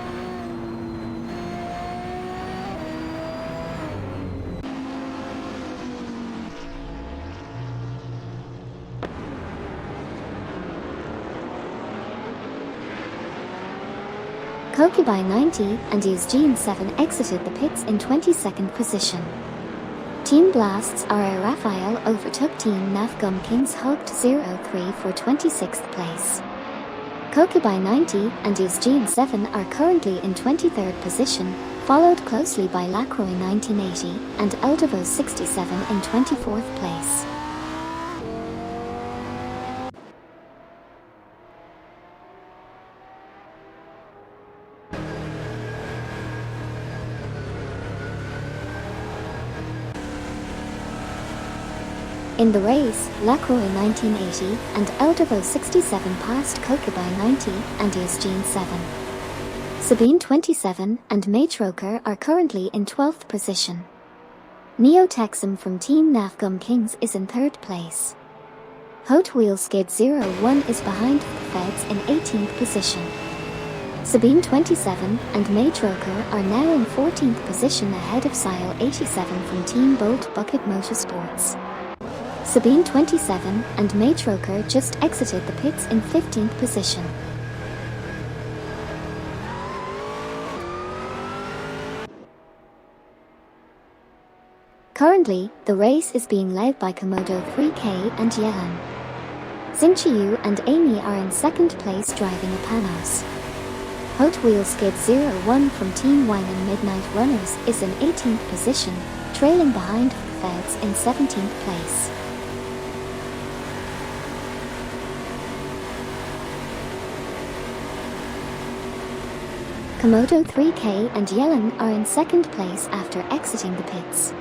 Kokubai 90 and Eugene 7 exited the pits in 22nd position. Team Blast's R.A. Raphael overtook Team Navgum Kings Hugged 03 for 26th place. Kokubai 90 and Eugene 7 are currently in 23rd position, followed closely by Lacroix 1980 and Eldervo 67 in 24th place. In the race, Lacroix 1980 and Eldervo 67 passed Coca by 90 and Eusgene 7. Sabine 27 and Matroker are currently in 12th position. Neo Texum from Team Nafgum Kings is in 3rd place. Hot Wheel Skid 01 is behind Feds in 18th position. Sabine 27 and Matroker are now in 14th position ahead of Sile 87 from Team Bolt Bucket Motorsports. Sabine 27 and Matroker just exited the pits in 15th position. Currently, the race is being led by Komodo 3K and Yehan. Xingqiu and Amy are in 2nd place driving a Panos. Hot Wheel Skid 01 from Team Wine and Midnight Runners is in 18th position, trailing behind Feds in 17th place. Komodo 3K and Yellen are in 2nd place after exiting the pits.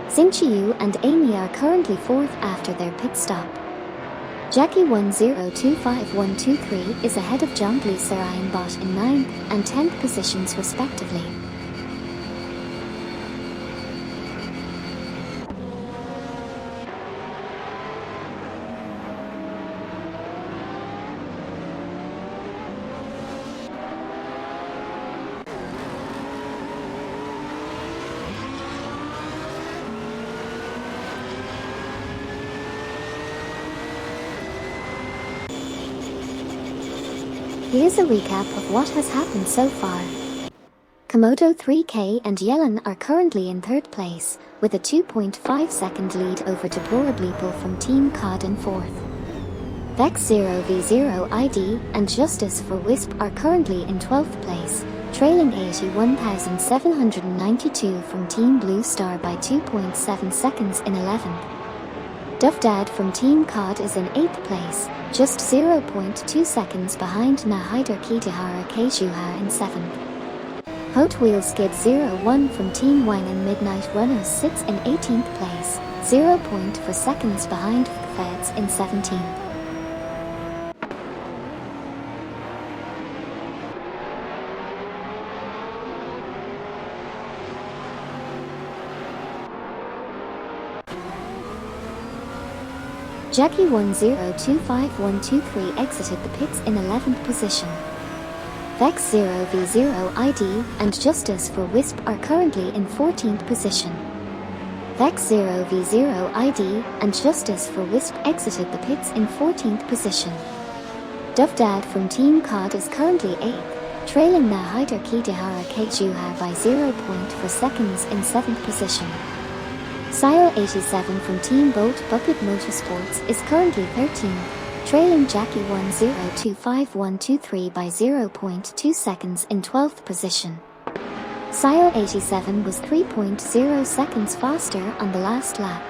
Xingqiu and Amy are currently 4th after their pit stop. Jackie 1025123 is ahead of Jongli Sarayan Bot in 9th and 10th positions respectively. Here's a recap of what has happened so far. Komodo 3K and Yellen are currently in 3rd place, with a 2.5 second lead over Deborah Bleeple from Team COD in 4th. Vex 0v0 ID and Justice for Wisp are currently in 12th place, trailing 81,792 from Team Blue Star by 2.7 seconds in 11th. Duff Dad from Team COD is in 8th place, just 0.2 seconds behind Nahaider Kitahara Keijuha in 7th. Hot Wheel Skid 01 from Team Wine and Midnight Runners sits in 18th place, 0.4 seconds behind Feds in 17th. Jackie 1025123 exited the pits in 11th position. Vex 0v0 ID and Justice for Wisp are currently in 14th position. Vex 0v0 ID and Justice for Wisp exited the pits in 14th position. Duff Dad from Team COD is currently 8th, trailing Nahaider Kitahara Keijuha by 0.4 seconds in 7th position. Sile 87 from Team Bolt Bucket Motorsports is currently 13th, trailing Jackie 1025123 by 0.2 seconds in 12th position. Sile 87 was 3.0 seconds faster on the last lap.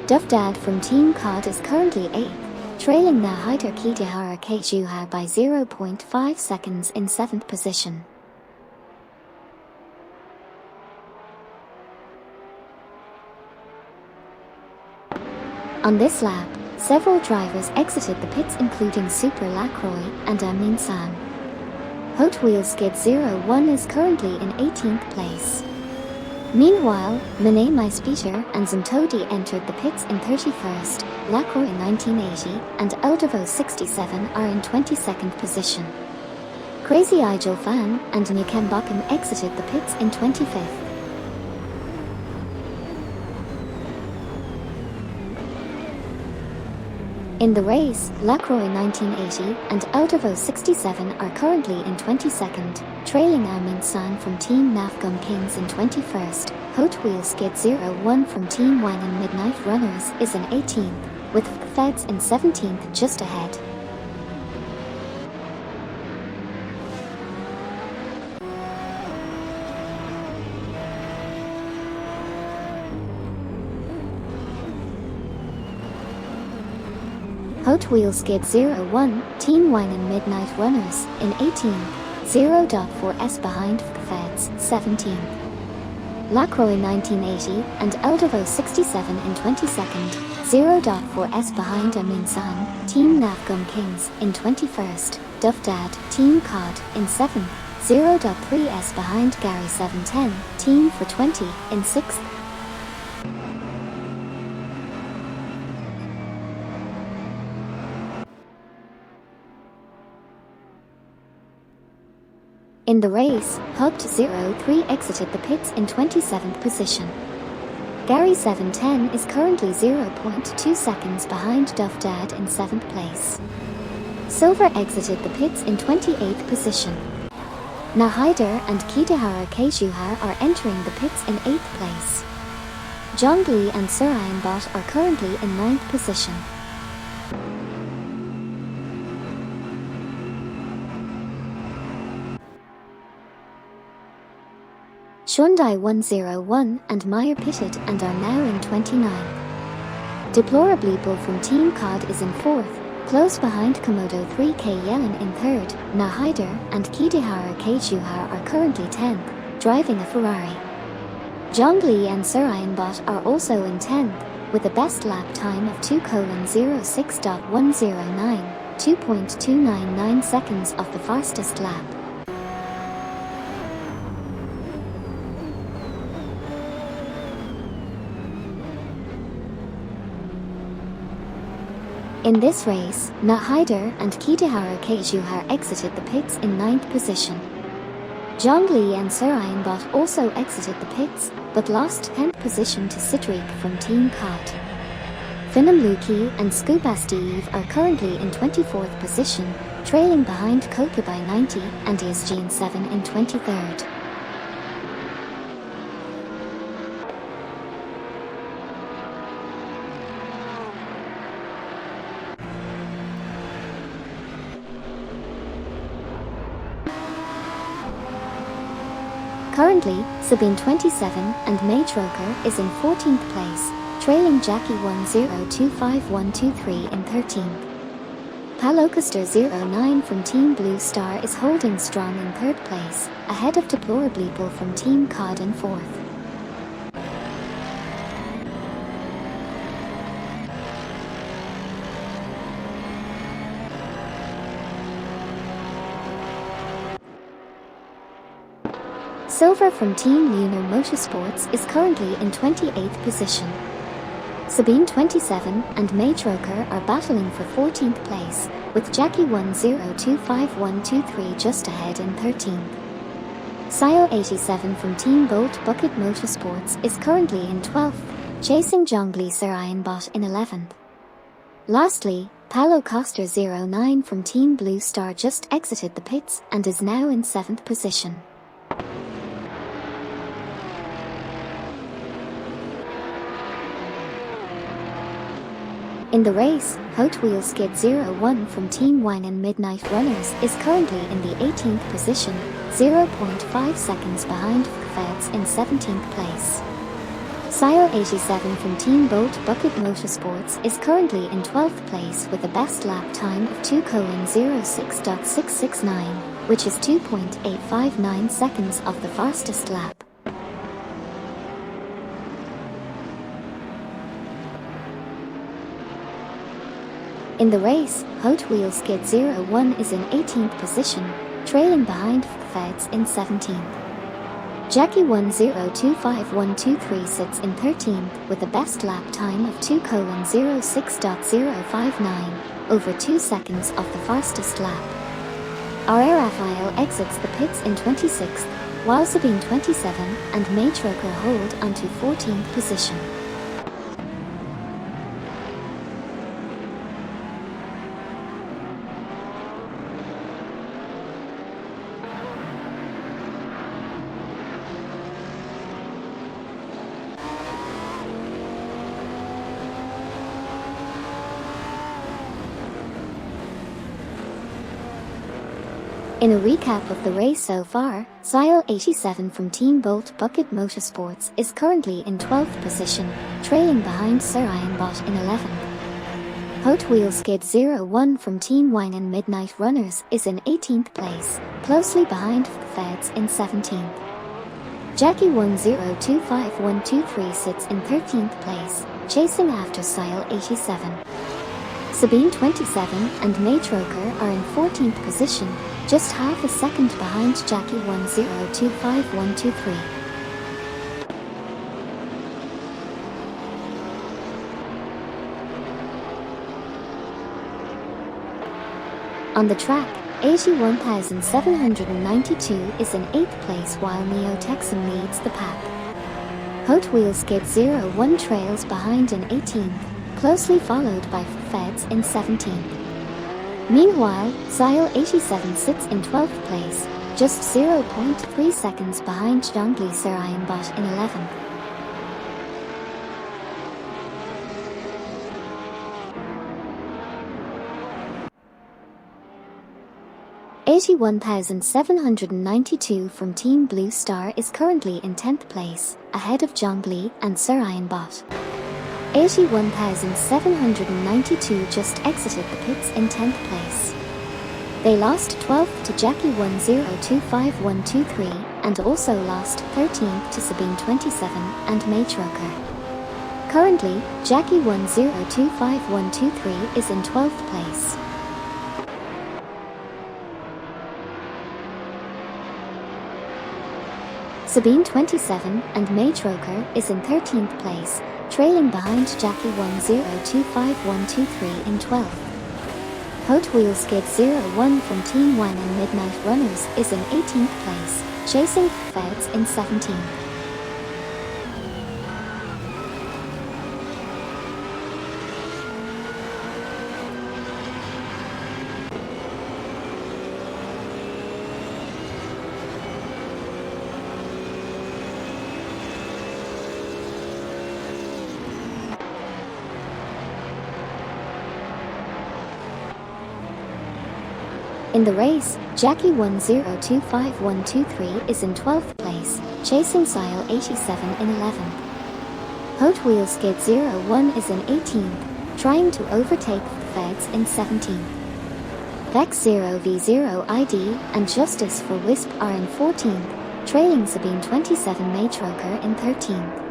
Duff Dad from Team COD is currently 8th, trailing Nahaider Kitahara Keijuha by 0.5 seconds in 7th position. On this lap, several drivers exited the pits including Super Lacroix and Amin San. Hot Wheel Skid 01 is currently in 18th place. Meanwhile, Mine Maispeter and Zimtodi entered the pits in 31st, Lacroix 1980 and Eldervo 67 are in 22nd position. Crazy Igel Fan and Nukem Bakum exited the pits in 25th. In the race, Lacroix 1980 and Eldervo 67 are currently in 22nd, trailing Amin San from Team Nafgum Kings in 21st. Hot Wheel Skid 01 from Team Wine and Midnight Runners is in 18th, with Feds in 17th just ahead. Hot Wheel Skid 01, Team Wine and Midnight Runners, in 18th, 0.4s behind Feds, 17th. Lacroix 1980 and Eldevo 67 in 22nd, 0.4s behind Amunsan, Team Navgum Kings in 21st, Dufdad, Team Cod in 7th, 0.3s behind Gary 710, Team for 20 in 6th. In the race, Hubbed 03 exited the pits in 27th position. Gary 710 is currently 0.2 seconds behind Dufdad in 7th place. Silver exited the pits in 28th position. Nahaider and Kitahara Keijuha are entering the pits in 8th place. Zhongli and Surayanbot are currently in 9th position. Hyundai 101 and Meyer pitted and are now in 29. Deplorably Bull from Team Cod is in 4th, close behind Komodo 3K Yellen in 3rd, Nahaider and Kitahara Keijuha are currently 10th, driving a Ferrari. Zhongli and Surayanbot are also in 10th, with a best lap time of 2:06.109, 2.299 seconds off the fastest lap. In this race, Nahaider and Kitahara Keijuha exited the pits in 9th position. Zhongli and Surayanbot also exited the pits, but lost 10th position to Sidrik from Team Cod. Finamluki and Skubastiev are currently in 24th position, trailing behind Koka by 90 and Isjin 7 in 23rd. Currently, Sabine 27 and May Troker is in 14th place, trailing Jackie 1025123 in 13th. Palocaster 09 from Team Blue Star is holding strong in 3rd place, ahead of Deplorably Bull from Team Cod in 4th. Silver from Team Lunar Motorsports is currently in 28th position. Sabine 27 and May Troker are battling for 14th place, with Jackie 1025123 just ahead in 13th. Sio 87 from Team Bolt Bucket Motorsports is currently in 12th, chasing Zhongli Surayanbot in 11th. Lastly, Palo Coster 09 from Team Blue Star just exited the pits and is now in 7th position. In the race, Hot Wheel Skid 01 from Team Wine and Midnight Runners is currently in the 18th position, 0.5 seconds behind Feds in 17th place. Sio 87 from Team Bolt Bucket Motorsports is currently in 12th place with a best lap time of 2:06.669, which is 2.859 seconds off the fastest lap. In the race, Hot Wheel Skid 01 is in 18th position, trailing behind Feds in 17th. Jackie 1025123 sits in 13th with a best lap time of 2:06.059, over 2 seconds off the fastest lap. R.A. Raphael exits the pits in 26th, while Sabine 27 and May Troker hold onto 14th position. In a recap of the race so far, Sio 87 from Team Bolt Bucket Motorsports is currently in 12th position, trailing behind Surayanbot in 11th. Hot Wheel Skid 01 from Team Wine and Midnight Runners is in 18th place, closely behind Feds in 17th. Jackie 1025123 sits in 13th place, chasing after Sile 87. Sabine 27 and Matroker are in 14th position, just half a second behind Jackie 1025123. On the track, 81,792 is in 8th place while Neo Texan leads the pack. Hot Wheels Kid 01 trails behind in 18th, closely followed by Feds in 17th. Meanwhile, Sile 87 sits in 12th place, just 0.3 seconds behind Zhongli Sarayanbot in 11th. $81,792 from Team Blue Star is currently in 10th place, ahead of Zhongli and Sarayanbot. 81,792 just exited the pits in 10th place. They lost 12th to Jackie 1025123 and also lost 13th to Sabine 27 and Matroker. Currently, Jackie 1025123 is in 12th place. Sabine 27 and Matroker is in 13th place, trailing behind Jackie 1025123 in 12th. Hot Wheels Kid 01 from Team 1 and Midnight Runners is in 18th place, chasing Feds in 17th. In the race, Jackie 1025123 is in 12th place, chasing Sile 87 in 11th. Hot Wheels Kid 01 is in 18th, trying to overtake Feds in 17th. Vex 0v0 ID and Justice for Wisp are in 14th, trailing Sabine 27 Matroker in 13th.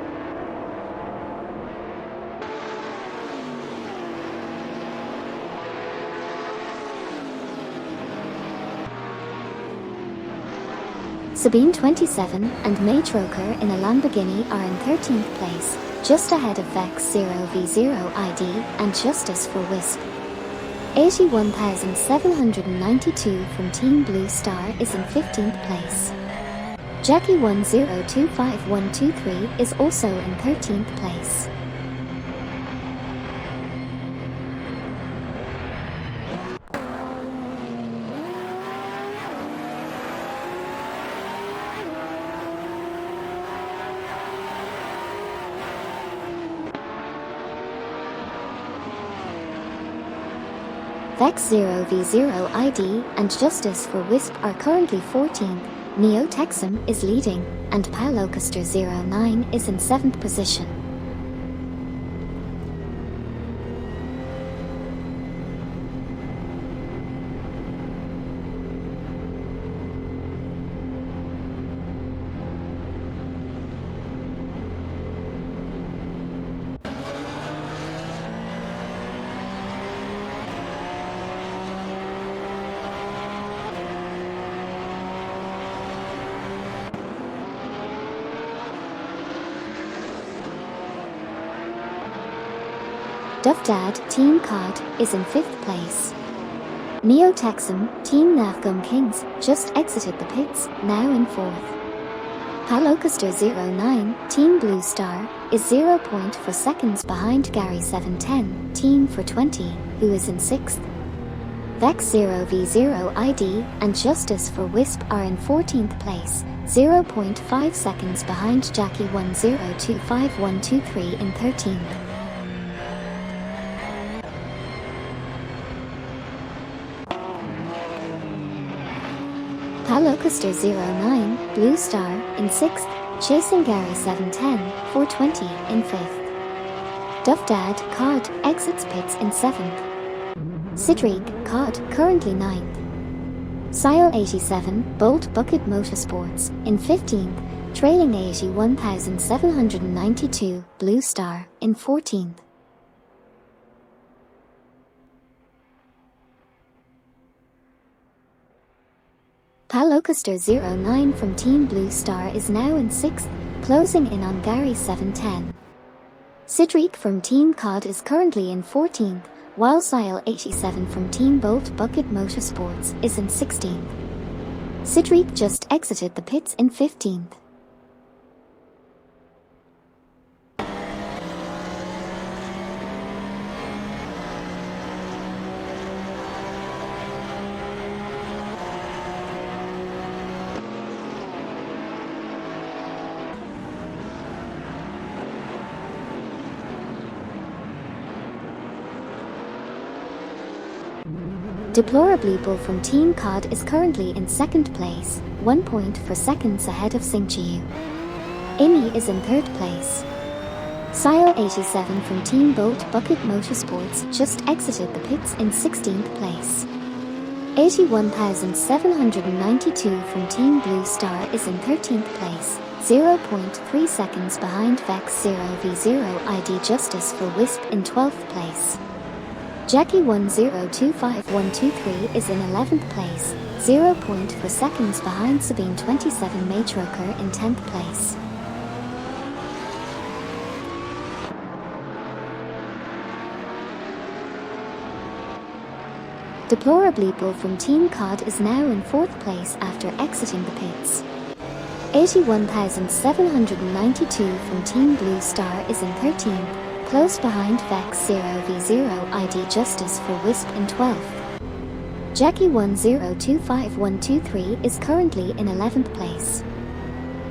Sabine 27 and Matroker in a Lamborghini are in 13th place, just ahead of Vex 0v0 ID and Justice for Wisp. 81,792 from Team Blue Star is in 15th place. Jackie 1025123 is also in 13th place. Vex 0v0 ID and Justice for Wisp are currently 14th, Neo Texan is leading, and Palocaster 09 is in 7th position. Duff Dad Team COD is in 5th place. Neo Texan Team Nafgum Kings just exited the pits, now in 4th. Palocaster 09 Team Blue Star is 0.4 seconds behind Gary 710 Team for 20, who is in 6th. Vex 0v0 ID and Justice for Wisp are in 14th place, 0.5 seconds behind Jackie 1025123 in 13th. Palocaster 09 Blue Star in 6th, chasing Gary 710 420 in 5th. Duff Dad COD exits pits in 7th. Sidrig COD currently 9th. Sile 87 Bolt Bucket Motorsports in 15th, trailing 81,792 Blue Star in 14th. Palocaster 09 from Team Blue Star is now in 6th, closing in on Gary 710. Sidreek from Team Cod is currently in 14th, while Sile 87 from Team Bolt Bucket Motorsports is in 16th. Sidreek just exited the pits in 15th. Deplorably Bull from Team Cod is currently in 2nd place, 1.4 seconds ahead of Singchiu. Amy is in 3rd place. Sile 87 from Team Bolt Bucket Motorsports just exited the pits in 16th place. 81,792 from Team Blue Star is in 13th place, 0.3 seconds behind Vex 0v0 ID Justice for Wisp in 12th place. Jackie 1025123 is in 11th place, 0.4 seconds behind Sabine 27 Matroker in 10th place. Deplorably Bull from Team Cod is now in 4th place after exiting the pits. 81,792 from Team Blue Star is in 13th, close behind Vex 0v0 ID Justice for Wisp in 12th. Jackie 1025123 is currently in 11th place.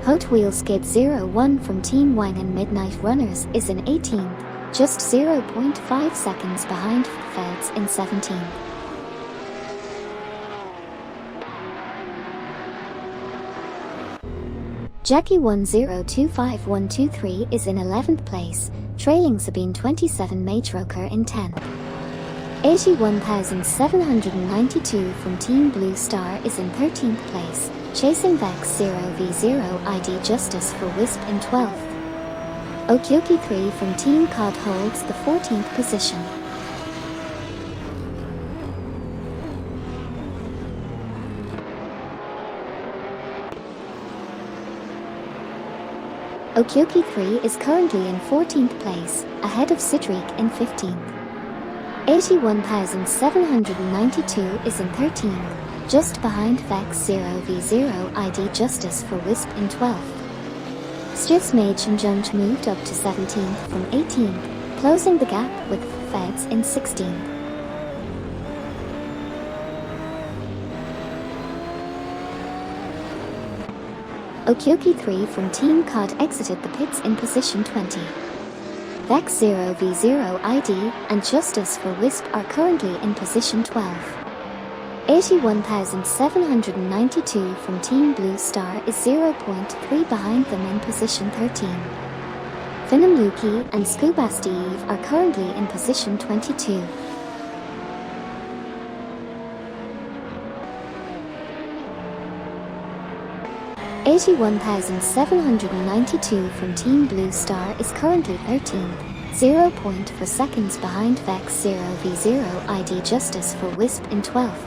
Hot Wheel Skid 01 from Team Wang and Midnight Runners is in 18th, just 0.5 seconds behind Feds in 17th. Jackie 1025123 is in 11th place, trailing Sabine 27 Matroker in 10th. 81,792 from Team Blue Star is in 13th place, chasing Vex 0v0 ID Justice for Wisp in 12th. Okyoki 3 from Team Cod holds the 14th position. Okyoki 3 is currently in 14th place, ahead of Sidreek in 15th. 81,792 is in 13th, just behind Vex 0v0 ID Justice for Wisp in 12th. Stiffs Mage and Junge moved up to 17th from 18th, closing the gap with Feds in 16th. Okyoki 3 from Team Cod exited the pits in position 20. Vex 0v0 ID and Justice for Wisp are currently in position 12. 81,792 from Team Blue Star is 0.3 behind them in position 13. Finamluki and Scuba Steve are currently in position 22. $81,792 from Team Blue Star is currently 13th, 0.4 seconds behind Vex 0v0 ID Justice for Wisp in 12th.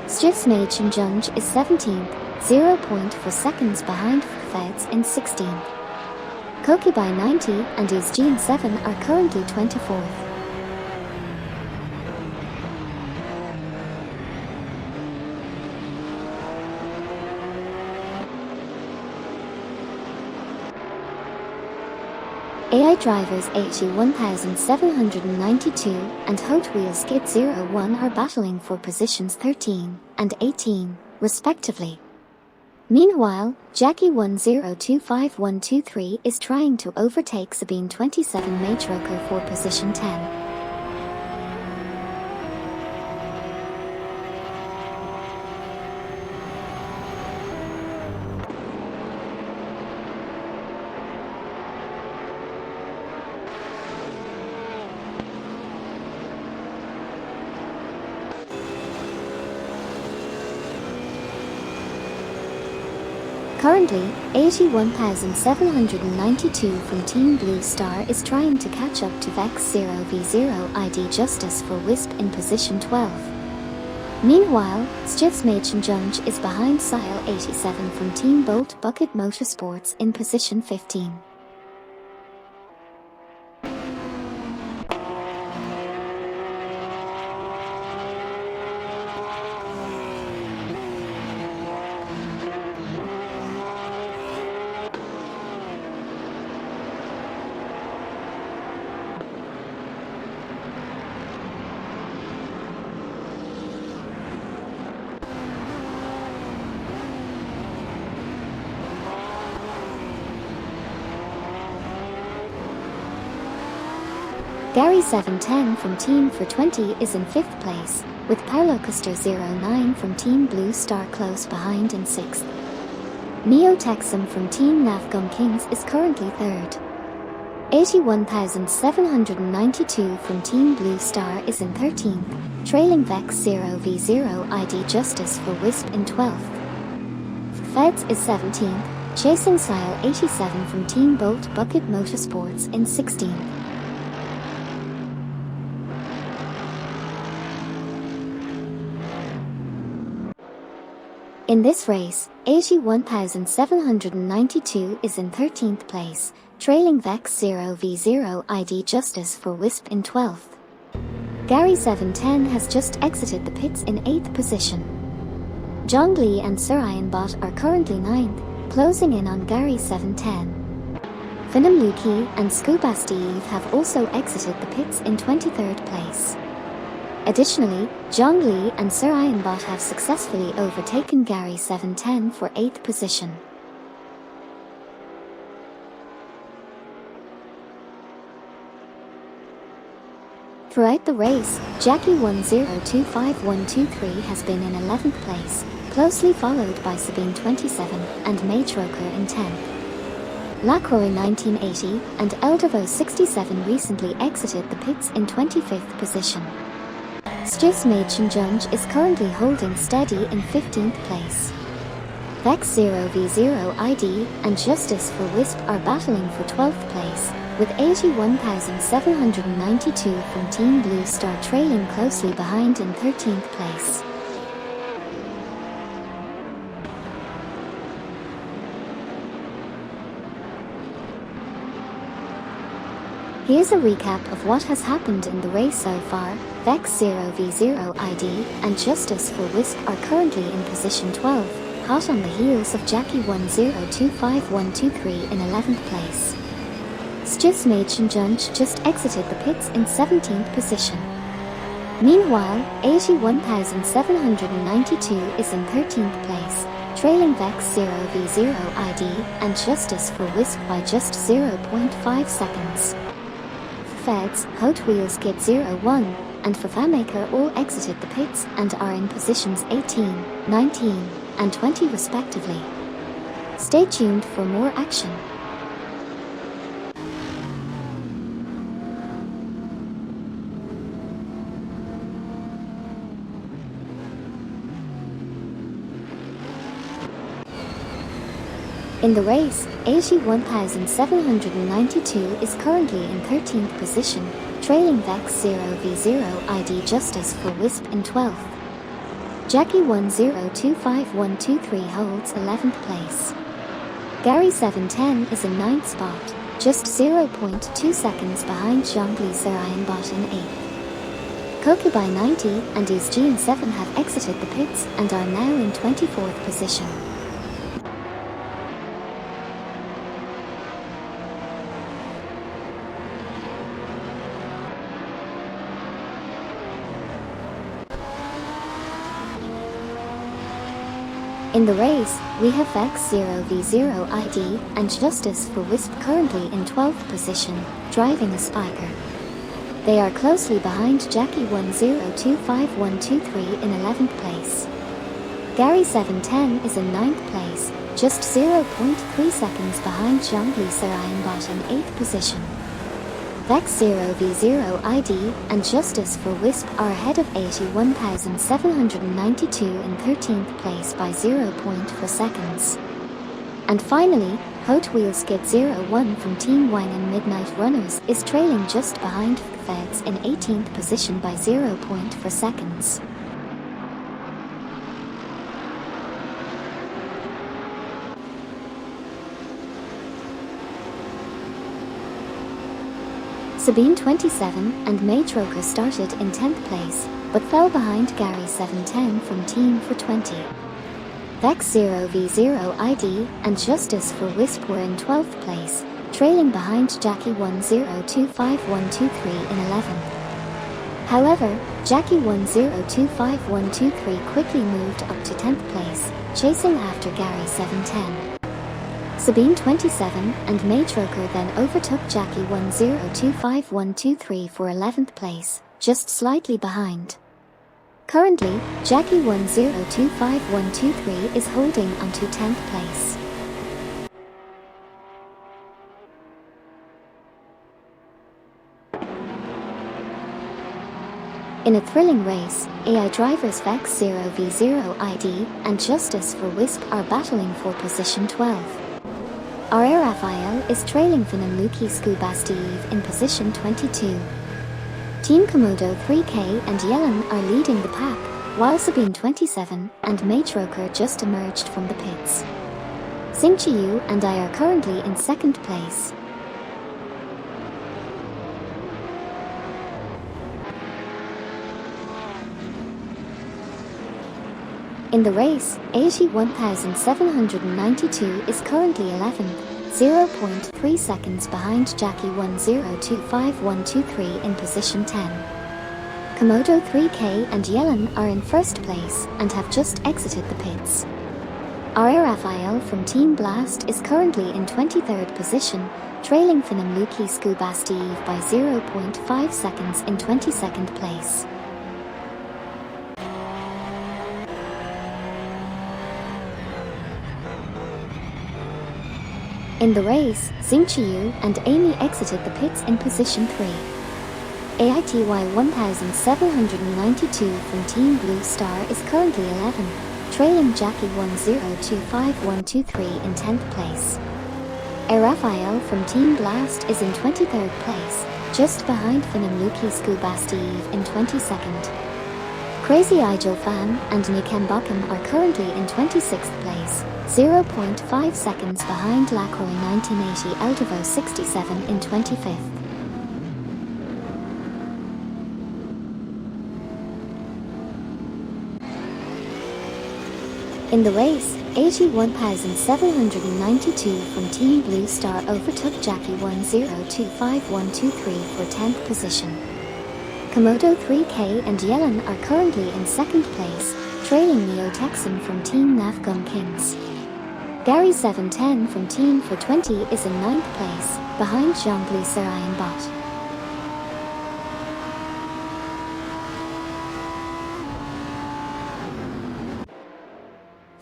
Stiffs Mage and Junge is 17th, 0.4 seconds behind Feds in 16th. Koki by 90 and Isgene 7 are currently 24th. AI Drivers 81,792 and Hot Wheel Skid 01 are battling for positions 13 and 18, respectively. Meanwhile, Jackie 1025123 is trying to overtake Sabine 27 Matroker for position 10. Currently, 81,792 from Team Blue Star is trying to catch up to Vex 0v0 ID Justice for Wisp in position 12. Meanwhile, Stiefsmädchenjunge is behind Sile 87 from Team Bolt Bucket Motorsports in position 15. Gary 710 from Team for 20 is in 5th place, with Paulo Custer 09 from Team Blue Star close behind in 6th. Neo Texum from Team Navgum Kings is currently 3rd. 81,792 from Team Blue Star is in 13th, trailing Vex 0v0 ID Justice for Wisp in 12th. Feds is 17th, chasing Sile 87 from Team Bolt Bucket Motorsports in 16th. In this race, 81,792 is in 13th place, trailing Vex 0v0 ID Justice for Wisp in 12th. Gary 710 has just exited the pits in 8th position. Zhongli and Sir Ironbot are currently 9th, closing in on Gary 710. Finam Luki and Scubasteve have also exited the pits in 23rd place. Additionally, Zhongli and Sir Ironbot have successfully overtaken Gary 710 for 8th position. Throughout the race, Jackie 1025-123 has been in 11th place, closely followed by Sabine 27 and Matroker in 10th. Lacroix 1980 and Eldervo 67 recently exited the pits in 25th position. Stiefsmädchenjunge is currently holding steady in 15th place. Vex 0v0 ID and Justice for Wisp are battling for 12th place, with 81,792 from Team Blue Star trailing closely behind in 13th place. Here's a recap of what has happened in the race so far. Vex 0v0 ID and Justice for Wisp are currently in position 12, hot on the heels of Jackie 1025-123 in 11th place. Stiefsmädchenjunge just exited the pits in 17th position. Meanwhile, 81,792 is in 13th place, trailing Vex 0v0 ID and Justice for Wisp by just 0.5 seconds. Feds, Hot Wheels Kid 01, and Fafamaker all exited the pits and are in positions 18, 19, and 20 respectively. Stay tuned for more action. In the race, 81,792 is currently in 13th position, trailing Vex 0v0 ID Justice for Wisp in 12th. Jackie 1025-123 holds 11th place. Gary 710 is in 9th spot, just 0.2 seconds behind Zhongli Sir Ironbot in 8th. Kokubai 90 and Isjian 7 have exited the pits and are now in 24th position. In the race, we have Vex 0v0 ID and Justice for Wisp currently in 12th position, driving a spiker. They are closely behind Jackie 1025-123 in 11th place. Gary 710 is in 9th place, just 0.3 seconds behind Zhongli Sir Ironbot in 8th position. Vex 0v0 ID and Justice for Wisp are ahead of 81,792 in 13th place by 0.4 seconds. And finally, Hot Wheels Skid 01 from Team Wine and Midnight Runners is trailing just behind Vex in 18th position by 0.4 seconds. Sabine 27 and Maytroker started in 10th place, but fell behind Gary 710 from Team for 20. Vex 0v0 ID and Justice for Wisp were in 12th place, trailing behind Jackie 1025123 in 11th. However, Jackie 1025123 quickly moved up to 10th place, chasing after Gary 710. Sabine 27 and Maytroker then overtook Jackie 1025123 for 11th place, just slightly behind. Currently, Jackie 1025123 is holding onto 10th place. In a thrilling race, AI drivers Vex 0v0 ID and Justice for Wisp are battling for position 12. RR Raphael is trailing Finamluki Skubastiev in position 22. Team Komodo 3K and Yellen are leading the pack, while Sabine 27 and Maytroker just emerged from the pits. Xingqiu and I are currently in 2nd place. In the race, 81792 is currently 11th, 0.3 seconds behind Jackie 1025123 in position 10. Komodo 3K and Yellen are in 1st place and have just exited the pits. RR Raphael from Team Blast is currently in 23rd position, trailing Finamluki Skubastiev by 0.5 seconds in 22nd place. In the race, Xingqiu and Amy exited the pits in position 3. AITY 1792 from Team Blue Star is currently 11th, trailing Jackie 1025123 in 10th place. Raphael from Team Blast is in 23rd place, just behind Finamluki Skubastiev in 22nd. Crazy Igel Fan and Nikem Bakum are currently in 26th place, 0.5 seconds behind Lacroix 1980 Eldevo 67 in 25th. In the race, 81792 from Team Blue Star overtook Jackie 1025123 for 10th position. Komodo 3K and Yellen are currently in 2nd place, trailing Neo Texan from Team Nafgum Kings. Gary 710 from Team for 20 is in 9th place, behind Jean-Louis Sarayan Bot.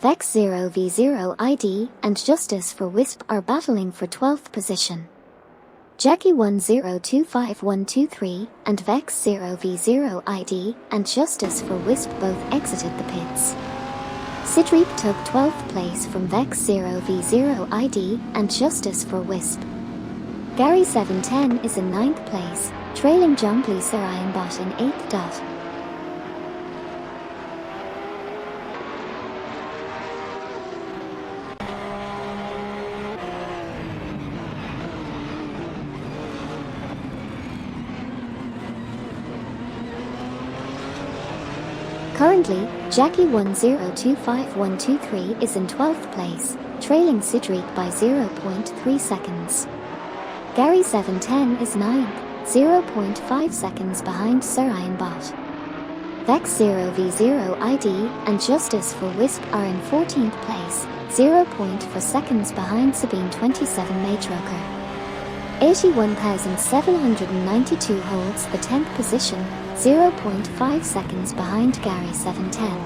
Vex 0v0 ID and Justice for Wisp are battling for 12th position. Jackie 1025123 and Vex 0v0 ID and Justice for Wisp both exited the pits. Sidreek took 12th place from Vex 0v0 ID and Justice for Wisp. Gary 710 is in 9th place, trailing Jean-Louis Sarayan Bot in 8th dot. Currently, Jackie 1025123 is in 12th place, trailing Sidreek by 0.3 seconds. Gary 710 is 9th, 0.5 seconds behind Sarayan Bot. Vex 0v0 ID and Justice for Wisp are in 14th place, 0.4 seconds behind Sabine 27 Maytroker. 81792 holds the 10th position, 0.5 seconds behind Gary 710.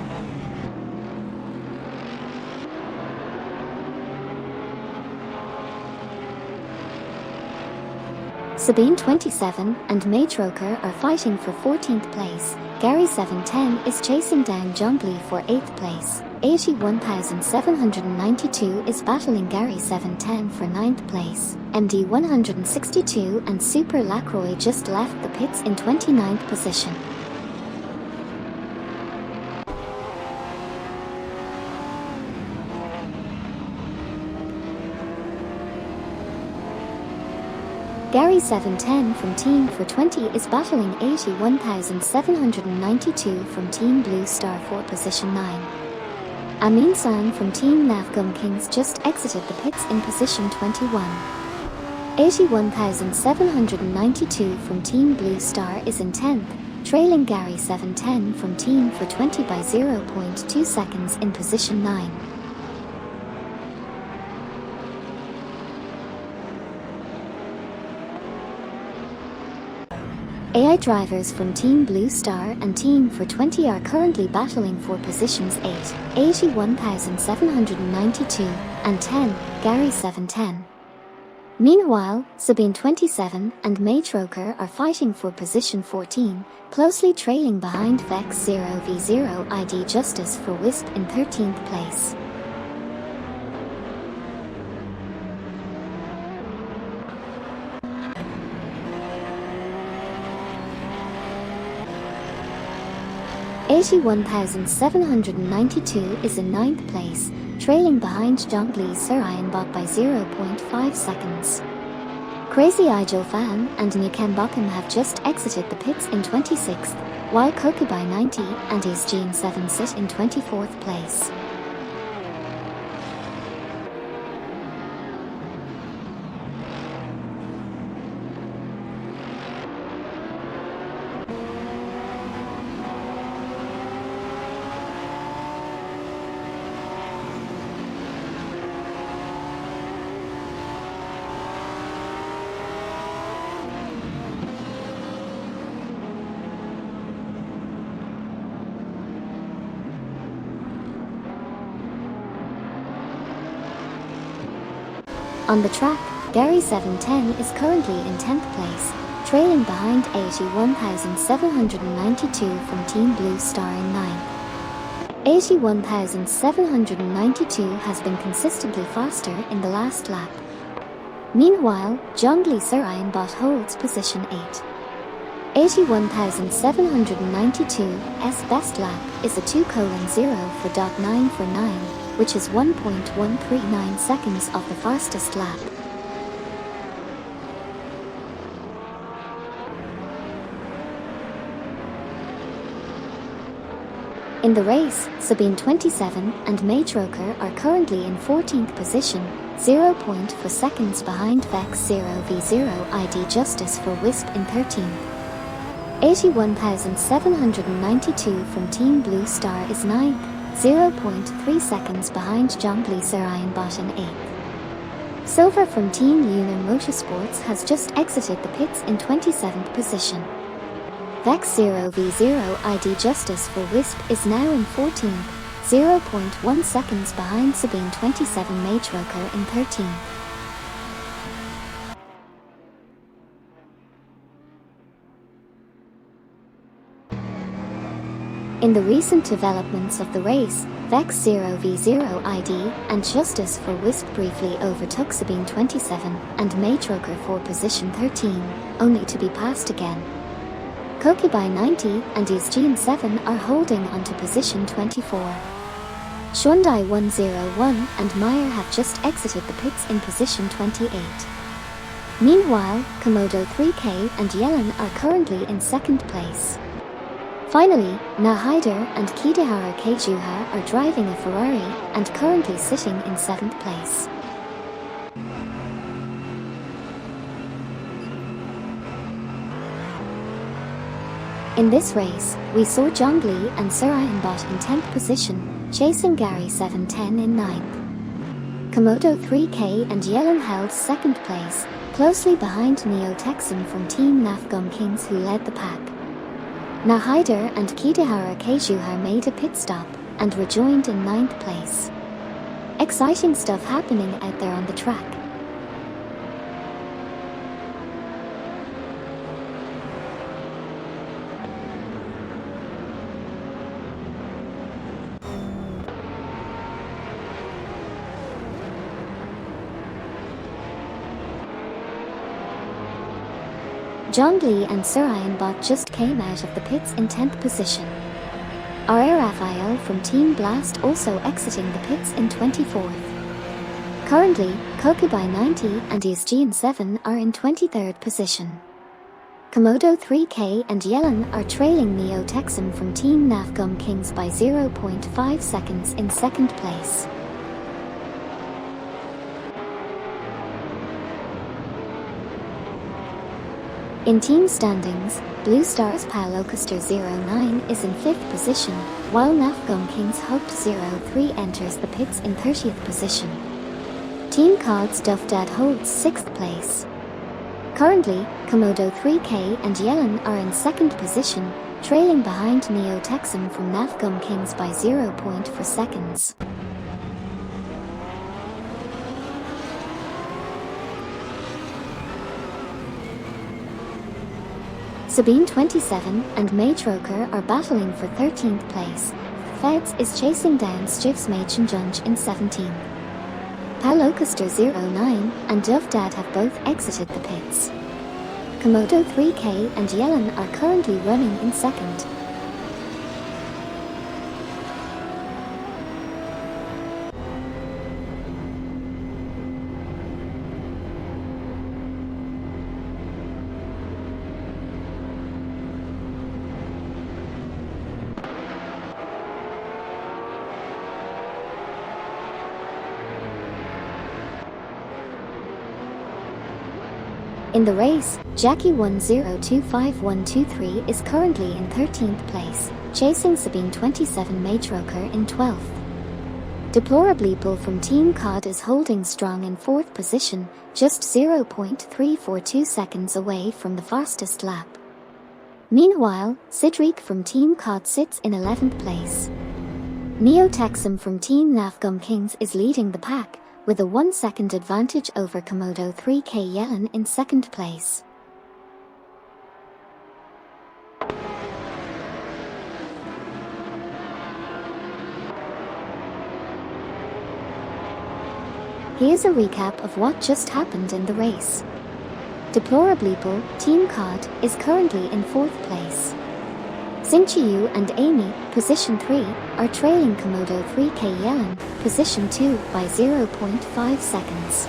Sabine 27 and Maytroker are fighting for 14th place. Gary 710 is chasing down Jean-Louis for 8th place. 80,792 is battling Gary 710 for 9th place. MD 162 and Super Lacroix just left the pits in 29th position. Gary 710 from Team 420 is battling 81,792 from Team Blue Star for position 9. Amin San from Team Navgum Kings just exited the pits in position 21. 81,792 from Team Blue Star is in 10th, trailing Gary 710 from Team 420 by 0.2 seconds in position 9. AI drivers from Team Blue Star and Team 420 are currently battling for positions 8, 81,792, and 10, Gary 710. Meanwhile, Sabine 27 and Matroker are fighting for position 14, closely trailing behind Vex 0v0 ID Justice for Wisp in 13th place. $81,792 is in 9th place, trailing behind Zhongli Surayanbot by 0.5 seconds. Crazy Igel Fan and Nukem Bokum have just exited the pits in 26th, while Kokubai 90 and Isjin 7 sit in 24th place. On the track, Gary 710 is currently in 10th place, trailing behind 81,792 from Team Blue Star in 9th. 81,792 has been consistently faster in the last lap. Meanwhile, Zhongli Surayanbot holds position 8. 81,792's best lap is a 2:0 for .949, which is 1.139 seconds of the fastest lap. In the race, Sabine 27 and Matroker are currently in 14th position, 0.4 seconds behind Vex 0v0 ID Justice for Wisp in 13th. 81,792 from Team Blue Star is 9th, 0.3 seconds behind Zhongli Surayanbot in 8th. Silver from Team Lunar Motorsports has just exited the pits in 27th position. Vex 0v0 ID Justice for Wisp is now in 14th, 0.1 seconds behind Sabine 27 Matroker in 13th. In the recent developments of the race, Vex 0v0 ID and Justice for Wisp briefly overtook Sabine 27 and Matroker for position 13, only to be passed again. Kokubai 90 and Isjin 7 are holding onto position 24. Hyundai 101 and Meyer have just exited the pits in position 28. Meanwhile, Komodo 3K and Yellen are currently in 2nd place. Finally, Nahaider and Kidehara Keijuha are driving a Ferrari and currently sitting in 7th place. In this race, we saw Zhongli and Surayanbot in 10th position, chasing Gary 710 in 9th. Komodo 3K and Yellen held 2nd place, closely behind Neo Texan from Team Nafgum Kings who led the pack. Nahaider and Kidehara Keijuha made a pit stop and rejoined in 9th place. Exciting stuff happening out there on the track. Zhongli and Surian Bot just came out of the pits in 10th position. R.A. Raphael from Team Blast also exiting the pits in 24th. Currently, Kokubai 90 and Yusjian 7 are in 23rd position. Komodo 3K and Yellen are trailing Neo Texum from Team Nafgum Kings by 0.5 seconds in 2nd place. In team standings, Blue Stars Palocaster 09 is in 5th position, while Nafgum Kings Hoped 03 enters the pits in 30th position. Team Cod's Duffdad holds 6th place. Currently, Komodo 3K and Yellen are in 2nd position, trailing behind Neo Texum from Nafgum Kings by 0.4 seconds. Sabine 27 and Matroker are battling for 13th place. Feds is chasing down Stivs Machenjunge in 17th. Palocaster 09 and Duffdad have both exited the pits. Komodo 3K and Yellen are currently running in 2nd. In the race, Jackie 1025123 is currently in 13th place, chasing Sabine 27 Matroker in 12th. Deplorableeple from Team COD is holding strong in 4th position, just 0.342 seconds away from the fastest lap. Meanwhile, Sidriq from Team COD sits in 11th place. Neo Texum from Team Nafgum Kings is leading the pack, with a 1 second advantage over Komodo 3K Yellen in 2nd place. Here's a recap of what just happened in the race. Deplorableeple, Team COD, is currently in 4th place. Xingqiu and Amy, position 3, are trailing Komodo 3K Yellen, position 2, by 0.5 seconds.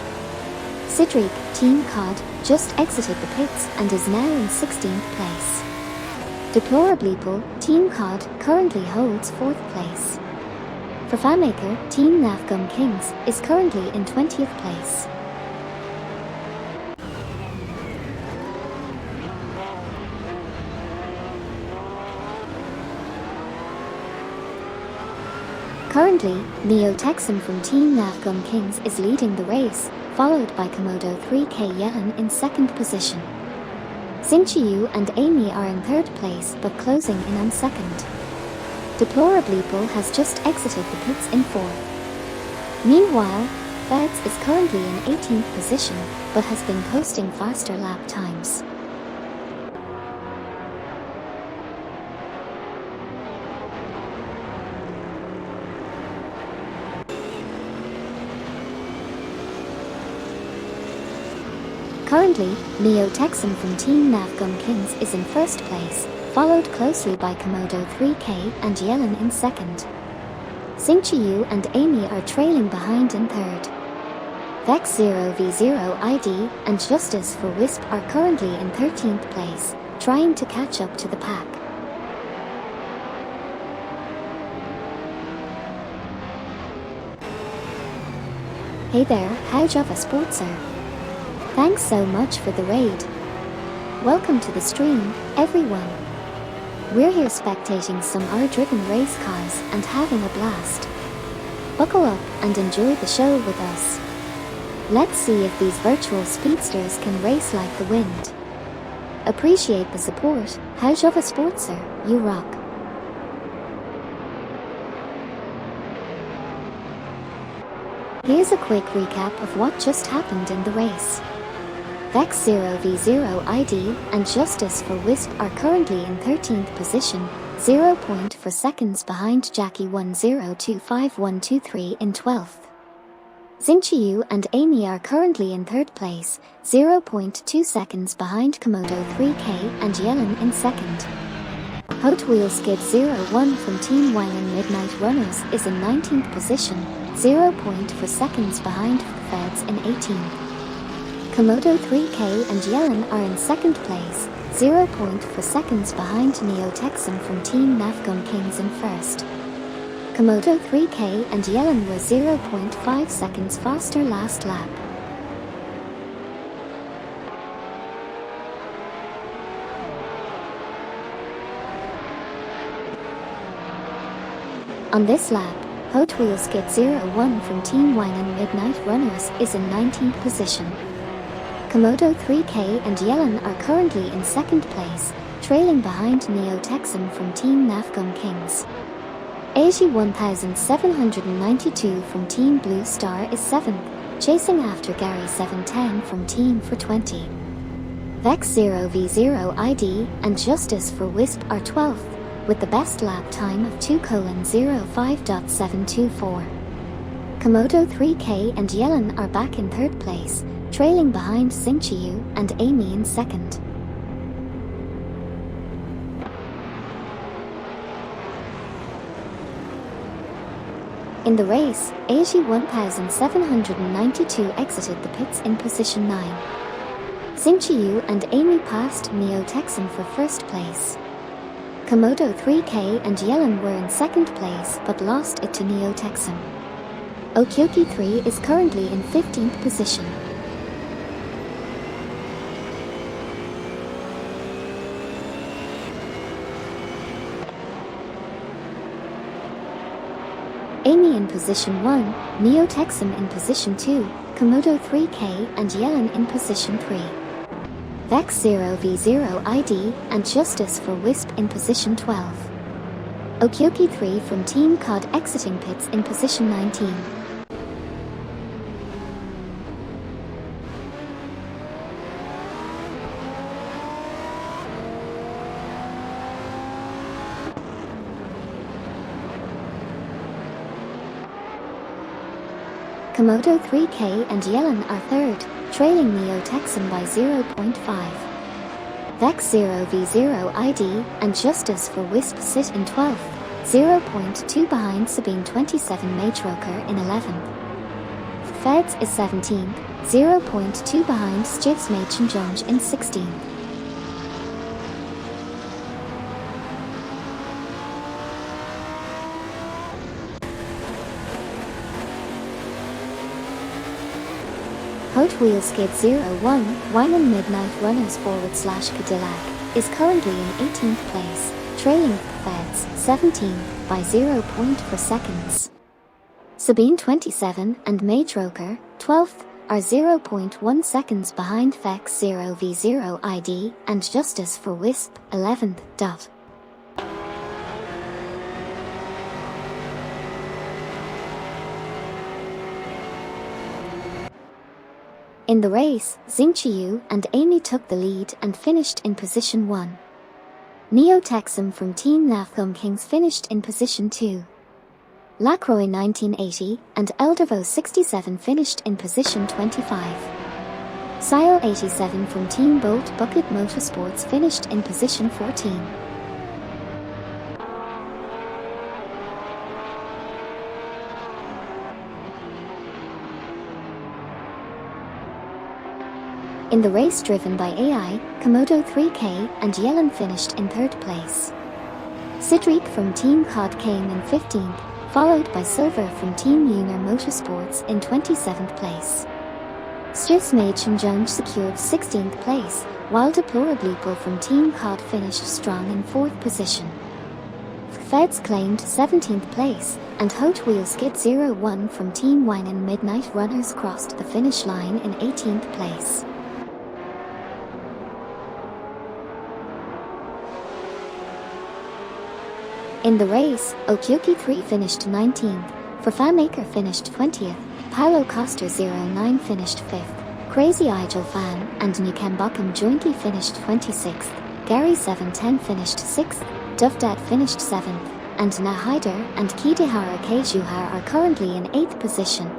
Sidriq, Team COD, just exited the pits and is now in 16th place. Deplorableeple, Team COD, currently holds 4th place. Fafamaker, Team Nafgum Kings, is currently in 20th place. Currently, Neo Texum from Team Nafgum Kings is leading the race, followed by Komodo 3K Yellen in 2nd position. Xingqiu and Amy are in 3rd place but closing in on 2nd. Deplorableeple has just exited the pits in 4th. Meanwhile, Feds is currently in 18th position but has been posting faster lap times. Currently, Neo Texum from Team Nafgum Kings is in 1st place, followed closely by Komodo 3K and Yellen in 2nd. Xingqiu and Amy are trailing behind in 3rd. Vex 0v0 ID and Justice for Wisp are currently in 13th place, trying to catch up to the pack. Hey there, how's Java Sportser? Thanks so much for the raid. Welcome to the stream, everyone. We're here spectating some R-driven race cars and having a blast. Buckle up and enjoy the show with us. Let's see if these virtual speedsters can race like the wind. Appreciate the support, how's Java Sportser, you rock. Here's a quick recap of what just happened in the race. Vex 0v0 ID and Justice for Wisp are currently in 13th position, 0.4 seconds behind Jackie 1025123 in 12th. Xingqiu and Amy are currently in third place, 0.2 seconds behind Komodo 3K and Yellen in second. Hot Wheel Skid 01 from Team Wangan Midnight Runners is in 19th position, 0.4 seconds behind Feds in 18th. Komodo 3K and Yellen are in second place, 0.4 seconds behind Neo Texan from Team Nafgum Kings in first. Komodo 3K and Yellen were 0.5 seconds faster last lap. On this lap, Hot Wheel Skid 01 from Team Wangan Midnight Runners is in 19th position. Komodo 3K and Yellen are currently in second place, trailing behind Neo Texan from Team Nafgum Kings. 81,792 from Team Blue Star is 7th, chasing after Gary 710 from Team for 20. Vex 0v0 ID and Justice for Wisp are 12th, with the best lap time of 2:05.724. Komodo 3K and Yellen are back in third place, trailing behind Xingqiu and Amy in second. In the race, 81,792 exited the pits in position 9. Xingqiu and Amy passed Neo Texan for first place. Komodo 3K and Yellen were in second place but lost it to Neo Texan. Okyoki 3 is currently in 15th position. Amy in position 1, Neo Texan in position 2, Komodo 3K and Yellen in position 3. Vex 0v0 ID and Justice for Wisp in position 12. Okyoki 3 from Team COD exiting pits in position 19. Komodo 3K and Yellen are third, trailing Neo Texan by 0.5. Vex 0v0 ID and Justice for Wisp sit in 12th, 0.2 behind Sabine 27 Matroker in 11th. Feds is 17th, 0.2 behind Stiffs Machenjonge in 16th. Hot Wheel Skid 01, Wangan Midnight Runners / Cadillac, is currently in 18th place, trailing Feds 17th by 0.4 seconds. Sabine 27 and Matroker 12th are 0.1 seconds behind Vex 0v0 ID and Justice for Wisp 11th. In the race, Xingqiu and Amy took the lead and finished in position 1. Neo Texan from Team Nafgum Kings finished in position 2. Lacroix 1980 and Eldervo 67 finished in position 25. Sile 87 from Team Bolt Bucket Motorsports finished in position 14. In the race driven by AI, Komodo 3K and Yellen finished in third place. Cedric from Team COD came in 15th, followed by Silver from Team Uner Motorsports in 27th place. Stiffs Machenjonge secured 16th place, while Deplorably from Team COD finished strong in 4th position. Feds claimed 17th place, and Hot Wheel Skid 01 from Team Wangan Midnight Runners crossed the finish line in 18th place. In the race, Okyoki 3 finished 19th, Fafamaker finished 20th, Paulo Costa 09 finished 5th, Crazy Igel Fan and Nukambakam jointly finished 26th, Gary 710 finished 6th, Duvdat finished 7th, and Nahaider and Kidihara Keijuhar are currently in 8th position.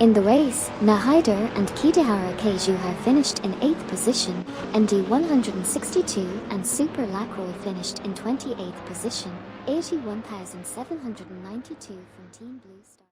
In the race, Nahida and Kidahara Keiju finished in 8th position, ND 162 and Super Lacroix finished in 28th position, 81,792 from Team Blue Star.